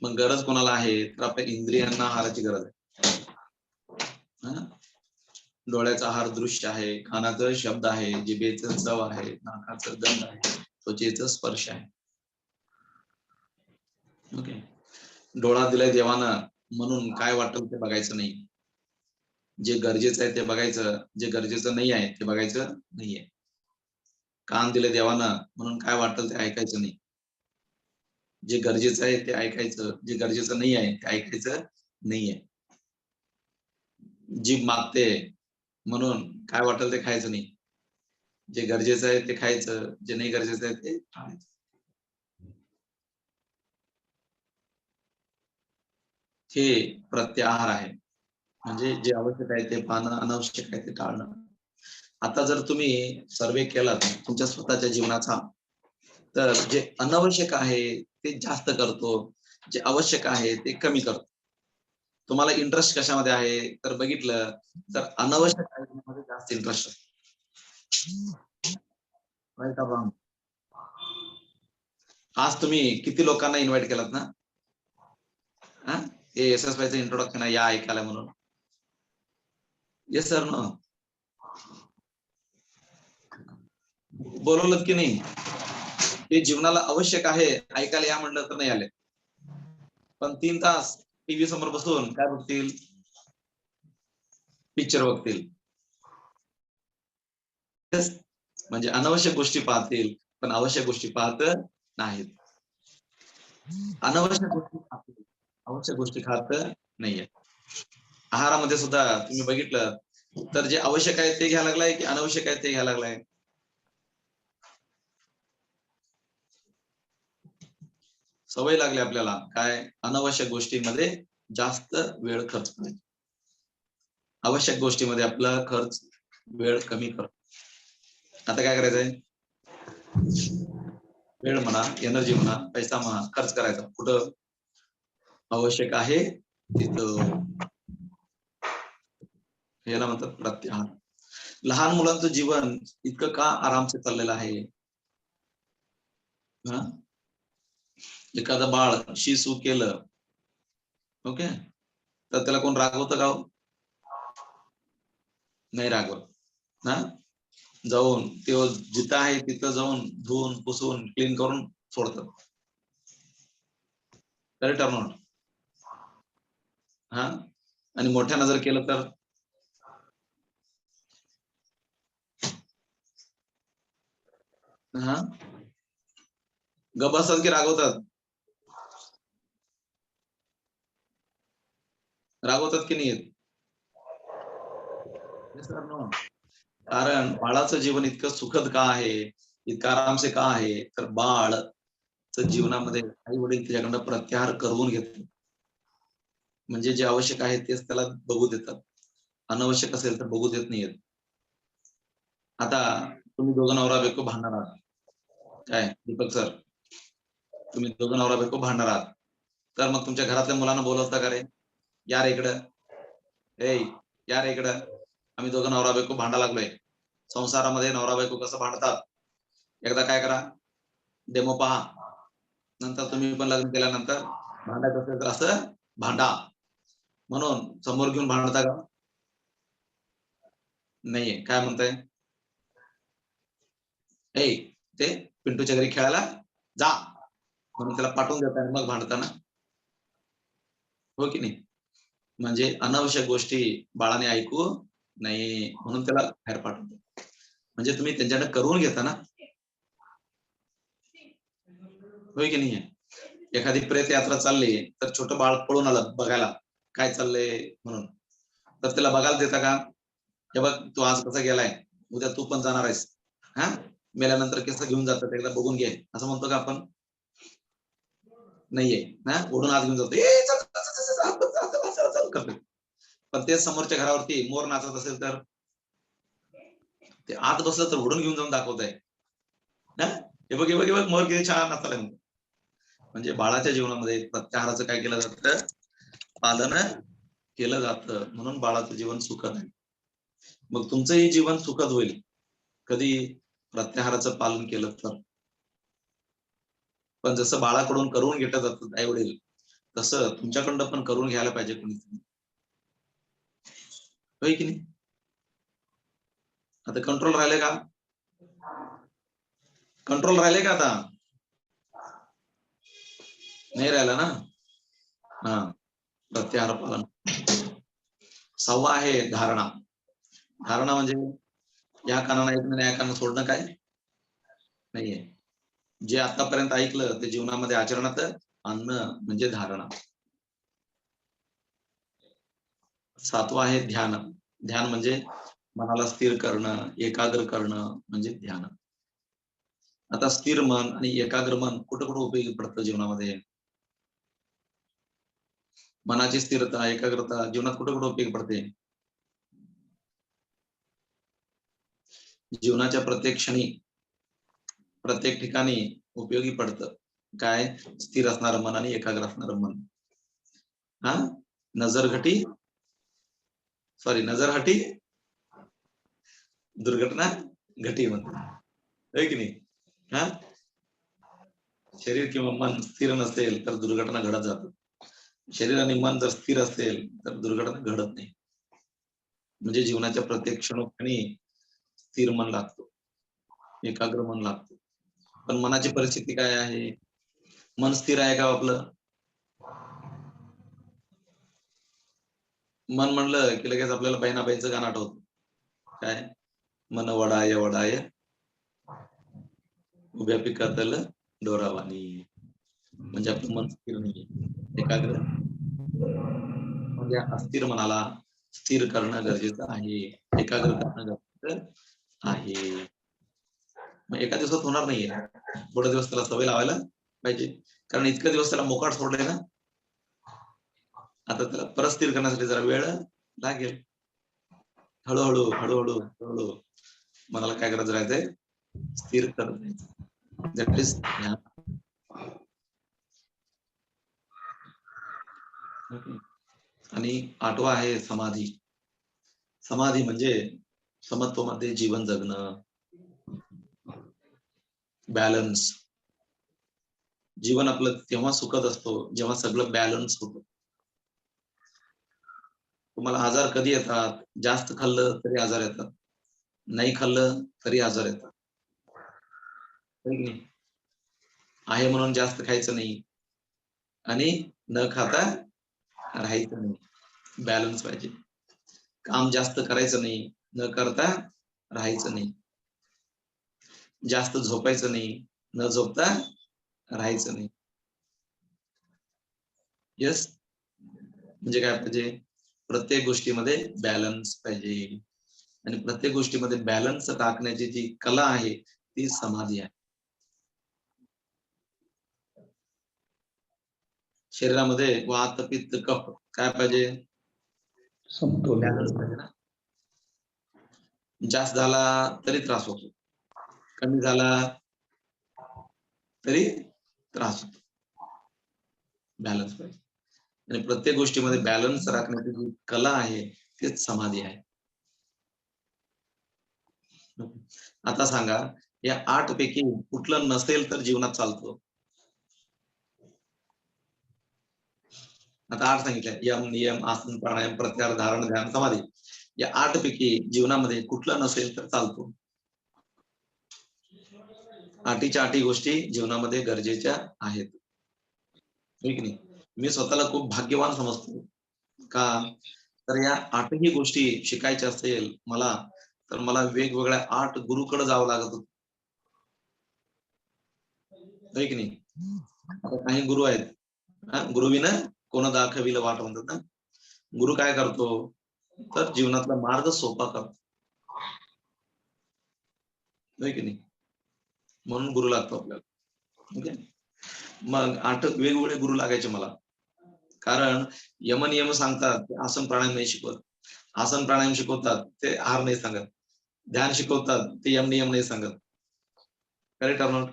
मग गरज कोणाला आहे, तर आपल्या इंद्रियांना आहाराची गरज आहे. डोळ्याचा आहार दृश्य आहे, कानाचा शब्द आहे, जिभेचं चव आहे, नाकाचं गंध आहे, त्वचेचा स्पर्श आहे. ओके, डोळा दिलाय देवानं म्हणून काय वाटेल ते बघायचं नाही. जे गरजेचं आहे ते बघायचं, जे गरजेचं नाही आहे ते बघायचं नाहीये. कान दिले देवानं म्हणून काय वाटेल ते ऐकायचं नाही. जे गरजेचं आहे ते ऐकायचं, जे गरजेचं नाही आहे ते ऐकायचं नाहीये. जीभ मागते म्हणून काय वाटेल ते खायचं नाही. जे गरजेचं आहे ते खायचं, जे नाही गरजेचं आहे ते टाळायचं. हे प्रत्याहार आहे, म्हणजे जे आवश्यक आहे ते पाहणं, अनावश्यक आहे ते टाळणं. आता जर तुम्ही सर्वे केलात तुमच्या स्वतःच्या जीवनाचा, तर जे अनावश्यक आहे ते जास्त करतो, जे आवश्यक आहे ते कमी करतो. तुम्हाला इंटरेस्ट कशामध्ये आहे तर बघितलं तर अनावश्यक मध्ये जास्त इंटरेस्ट असतो. आज तुम्ही किती लोकांना इन्व्हाइट केलात ना, हे SSY चं इंट्रोडक्शन आहे, या ऐकायला म्हणून. येस सर, नो बोलवलं की नाही? ते जीवनाला आवश्यक आहे, ऐकायला या म्हणलं तर नाही आले. पण 3 तास टीव्ही समोर बसून काय बघतील? पिक्चर बघतील. म्हणजे अनावश्यक गोष्टी पाहतील, पण आवश्यक गोष्टी पाहत नाहीत. अनावश्यक गोष्टी खातील, आवश्यक गोष्टी खात नाहीये. आहारामध्ये सुद्धा तुम्ही बघितलं तर जे आवश्यक आहे ते घ्यायला लागलाय की अनावश्यक आहे ते घ्यायला लागलाय? सवय लागली आपल्याला काय, अनावश्यक गोष्टींमध्ये जास्त वेळ खर्च करायचा. आवश्यक गोष्टीमध्ये आपला खर्च वेळ कमी कर. आता काय करायचंय? वेळ म्हणा, एनर्जी म्हणा, पैसा म्हणा, खर्च करायचा कुठं आवश्यक आहे तिथं. याला म्हणतात प्रत्याहार. लहान मुलांचं जीवन इतकं का आरामसे चाललेलं आहे? एखादं बाळ शी सू केलं, ओके, तर त्याला कोण रागवतं का? नाही रागवत ना. जाऊन ते जिथं आहे तिथं जाऊन धुवून पुसून क्लीन करून सोडतात. Correct or not? आणि मोठ्यानं जर केलं तर गप असतात की रागवतात? रागवतात की नाही? कारण बाळाचं जीवन इतकं सुखद का आहे, इतकं आरामसे का आहे, तर बाळचं जीवनामध्ये आई वडील त्याच्याकडनं प्रत्याहार करून घेतात. म्हणजे जे आवश्यक आहे तेच त्याला बघू देतात, अनावश्यक असेल तर बघू देत नाहीयेत. आता तुम्ही दोघं नवरा बायको भांडणार आहात, काय दीपक सर, तुम्ही दोघं नवरा बायको भांडणार आहात, तर मग तुमच्या घरातल्या मुलांना बोलवता का रे, या रे इकडं, ए या रे इकडं, आम्ही दोघं नवरा बायको भांडा लागलोय. संसारामध्ये नवरा बायको कसं भांडतात, एकदा काय करा, डेमो पहा. नंतर तुम्ही पण लग्न केल्यानंतर भांडायचं असेल तर असं भांडा. म्हणून समोर घेऊन भांडता का? नाहीये. काय म्हणताय? ए ते पिंटूच्या घरी खेळायला जा म्हणून त्याला पाठवून देता मग भांडताना, हो की नाही? म्हणजे अनावश्यक गोष्टी बाळाने ऐकू नाही म्हणून त्याला बाहेर पाठवतो. म्हणजे तुम्ही त्यांच्याकडे करून घेता ना, होय की नाही? एखादी प्रेत यात्रा चालली तर छोटं बाळ पळून आलं बघायला काय चाललंय म्हणून, तर त्याला बघायला देता का? हे बघ तू आज कसा गेलाय, उद्या तू पण जाणार आहेस, हा मेल्यानंतर कसं घेऊन जातात एकदा बघून घे असं म्हणतो का आपण? नाहीये ना, ओढून आत घेऊन जातो, ए चल चल, चल, चल, चल, चल, चल, चल, चल, करतो. पण तेच समोरच्या घरावरती मोर नाचत असेल तर ते आत बसलं तर ओढून घेऊन जाऊन दाखवत आहे, हे बघ हे बघ हे बघ मोर किती छान नाचलाय म्हणून. म्हणजे बाळाच्या जीवनामध्ये प्रत्याहाराचं काय केलं जातं? पालन केलं जातं, म्हणून बाळाचं जीवन सुखद आहे. मग तुमचंही जीवन सुखद होईल कधी प्रत्याहाराचं पालन केलं तर. पण जसं बाळाकडून करून घेतलं जातं आई वडील, तसं तुमच्याकडनं पण करून घ्यायला पाहिजे कोणीतरी, होय की नाही? आता कंट्रोल राहिले का? कंट्रोल राहिले का आता? नाही राहिला ना. हा, प्रत्याहार पालन. 6वा आहे धारणा. धारणा म्हणजे या कानानं ऐकणं आणि या कानानं सोडणं काय नाहीये. जे आतापर्यंत ऐकलं ते जीवनामध्ये आचरणात आणणं म्हणजे धारणा. 7वा आहे ध्यान. ध्यान म्हणजे मनाला स्थिर करणं, एकाग्र करणं म्हणजे ध्यान. आता स्थिर मन आणि एकाग्र मन कुठं कुठं उपयोगी पडतं जीवनामध्ये? मनाची स्थिरता, एकाग्रता जीवनात कुठं कुठं उपयोगी पडते? जीवनाच्या प्रत्येक क्षणी, प्रत्येक ठिकाणी उपयोगी पडतं. काय? स्थिर असणारं मन आणि एकाग्र असणारं मन. हा, नजर हटी दुर्घटना घटी म्हणतात, है की नाही? हा, शरीर किंवा मन स्थिर नसेल तर दुर्घटना घडत जातात. शरीर आणि मन जर स्थिर असेल तर दुर्घटना घडत नाही. म्हणजे जीवनाच्या प्रत्येक क्षणोक्षणी स्थिर मन लागतो, एकाग्र मन लागतो. पण मनाची परिस्थिती काय आहे? मन स्थिर आहे का आपलं? मन म्हणलं की लगेच आपल्याला बहिणाबाईचं गाणं आठवतं. काय? मन वडाय वडाय उभ्या पिकातल डोरावानी. म्हणजे आपलं मन स्थिर नाहीये. एकाग्र म्हणजे अस्थिर मनाला स्थिर करणं गरजेचं आहे, एकाग्र करणं गरजेचं आहे. मग एका दिवसात होणार नाहीये, थोडे दिवस त्याला सवय लावायला पाहिजे. कारण इतके दिवस त्याला मोकाट सोडले ना, आता त्याला परत स्थिर करण्यासाठी जरा वेळ लागेल. हळूहळू हळूहळू हळूहळू मनाला काय करायचं राहतंय? स्थिर करत राहायचं. दॅट इज ध्यान. आणि 8वा आहे समाधी. समाधी म्हणजे समत्वामध्ये जीवन जगणं, बॅलन्स. जीवन आपलं तेव्हा सुखद असतो जेव्हा सगळं बॅलन्स होतं. तुम्हाला आजार कधी येतात? जास्त खाल्लं तरी आजार येतात, नाही खाल्लं तरी आजार येतात, है की नाही? आहे म्हणून जास्त खायचं नाही आणि न खाता राहायचं नाही. बॅलन्स पाहिजे. काम जास्त करायचं नाही, न करता राहायचं नाही. जास्त झोपायचं नाही, न झोपता राहायचं नाही. येस, म्हणजे काय पाहिजे? प्रत्येक गोष्टीमध्ये बॅलन्स पाहिजे. आणि प्रत्येक गोष्टीमध्ये बॅलन्स राखण्याची जी कला आहे ती समाधी आहे. शरीरामध्ये वात पित्त कफ काय पाहिजे? समतोल. बॅलन्स पाहिजे ना. जास्त झाला तरी त्रास होतो, कमी झाला तरी त्रास होतो. बॅलन्स पाहिजे. आणि प्रत्येक गोष्टीमध्ये बॅलन्स राखण्याची जी कला आहे तीच समाधी आहे. आता सांगा, या 8 पैकी कुठलं नसेल तर जीवनात चालतो? आता 8 सांगितलंय, यम, नियम, आसन, प्राणायाम, प्रत्याहार, धारण, ध्यान, समाधी. या 8 पैकी जीवनामध्ये कुठलं नसेल तर चालतो? 8च्या 8 गोष्टी जीवनामध्ये गरजेच्या आहेत, ठीक नाही? मी स्वतःला खूप भाग्यवान समजतो. का? तर या 8ही गोष्टी शिकायच्या असेल मला, तर मला वेगवेगळ्या 8 गुरुकडे जावं लागत होतं, है की नाही? आता काही गुरु आहेत, गुरुविना कोण दाखविलं वाट म्हणतात ना. गुरु काय करतो? तर जीवनातला मार्ग सोपा करतो, है की नाही? म्हणून गुरु लागतो आपल्याला. ओके. मग 8 वेगवेगळे गुरु लागायचे मला. कारण यमनियम सांगतात, ते आसन प्राणायाम नाही शिकवत. आसन प्राणायाम शिकवतात, ते आहार नाही सांगत. ध्यान शिकवतात, ते यम नियम नाही सांगत. Correct or not?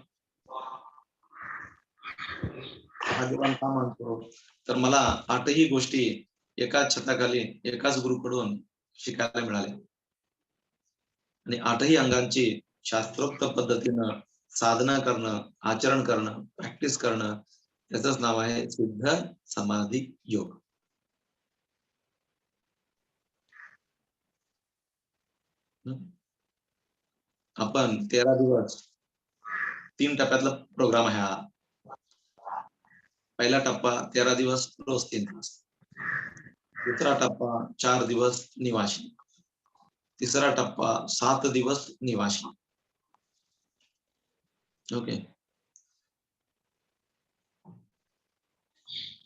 भाग्यवान का म्हणतो? तर मला 8ही गोष्टी एकाच छताखाली एकाच गुरुकडून शिकायला मिळाल्या. आणि 8ही अंगांची शास्त्रोक्त पद्धतीनं साधना करणं, आचरण करणं, प्रॅक्टिस करणं, त्याचंच नाव आहे सिद्ध समाधी योग. आपण 13 दिवस 3 टप्प्यातला प्रोग्राम आहे हा. पहिला टप्पा 13 दिवस रोज 3 तास. दुसरा टप्पा 4 दिवस निवासी. तिसरा टप्पा 7 दिवस निवासी. ओके.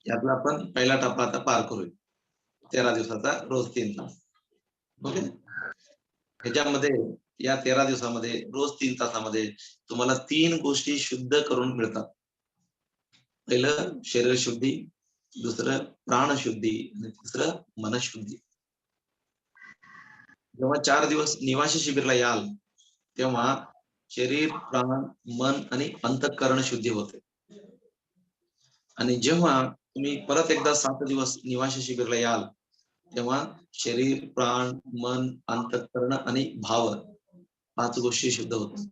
यातला आपण पहिला टप्पा आता पार करूया. 13 दिवसाचा रोज 3 तास. ओके. ह्याच्यामध्ये या 13 दिवसामध्ये रोज 3 तासामध्ये तुम्हाला 3 गोष्टी शुद्ध करून मिळतात. पहिलं शरीर शुद्धी, दुसरं प्राणशुद्धी आणि तिसरं मनशुद्धी. जेव्हा 4 दिवस निवासी शिबिरला याल, तेव्हा शरीर, प्राण, मन आणि अंतःकरण शुद्धी होते. आणि जेव्हा तुम्ही परत एकदा 7 दिवस निवासी शिबिरला याल, तेव्हा शरीर, प्राण, मन, अंतःकरण आणि भाव 5 गोष्टी शुद्ध होतात.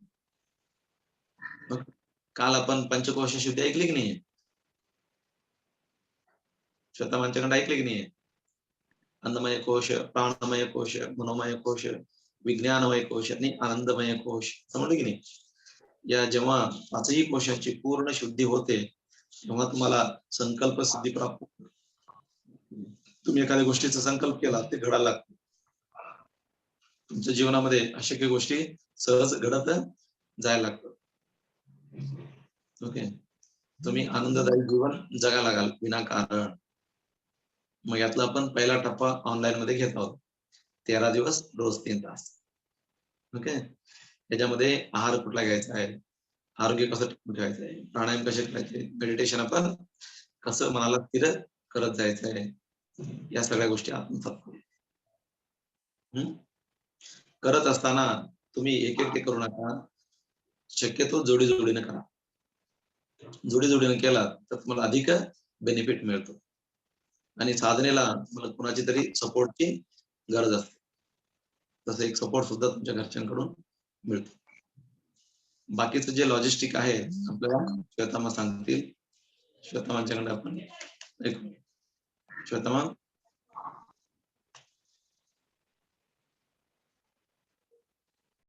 काल आपण पंचकोश शुद्धी ऐकली की नाही? स्वतः माझ्याकडे ऐकले की नाही? अन्नमय कोश, प्राणमय कोश, मनोमय कोश, विज्ञानमय कोश आणि आनंदमय कोश. समजलं की नाही? या जेव्हा 5ही कोशाची पूर्ण शुद्धी होते, तेव्हा तुम्हाला संकल्प सिद्धी प्राप्त होते. तुम्ही एखाद्या गोष्टीचा संकल्प केला, ते घडायला लागते. तुमच्या जीवनामध्ये अशक्य गोष्टी सहज घडत जायला लागतात. ओके. तुम्ही आनंददायी जीवन जगायला लागाल विनाकारण. मग यातला आपण पहिला टप्पा ऑनलाईन मध्ये घेत आहोत. 13 दिवस रोज 3 तास. ओके. त्याच्यामध्ये आहार कुठला घ्यायचा आहे, आरोग्य कसं ठेवायचं आहे, प्राणायाम कसे करायचे, मेडिटेशन आपण कसं मनाला स्थिर करत जायचं आहे, या सगळ्या गोष्टी आत्मसात करू. करत असताना तुम्ही एक एकटे करू नका, शक्यतो जोडी जोडीने करा. जोडी जोडीने केला तर तुम्हाला अधिक बेनिफिट मिळतो. आणि साधनेला मला कुणाची तरी सपोर्टची गरज असते. तसं एक सपोर्ट सुद्धा तुमच्या घरच्यांकडून मिळतो. बाकीचं जे लॉजिस्टिक आहे आपल्याला श्वेतामा सांगतील. श्वेतामांच्याकडे आपण ऐकू. श्वेतामा.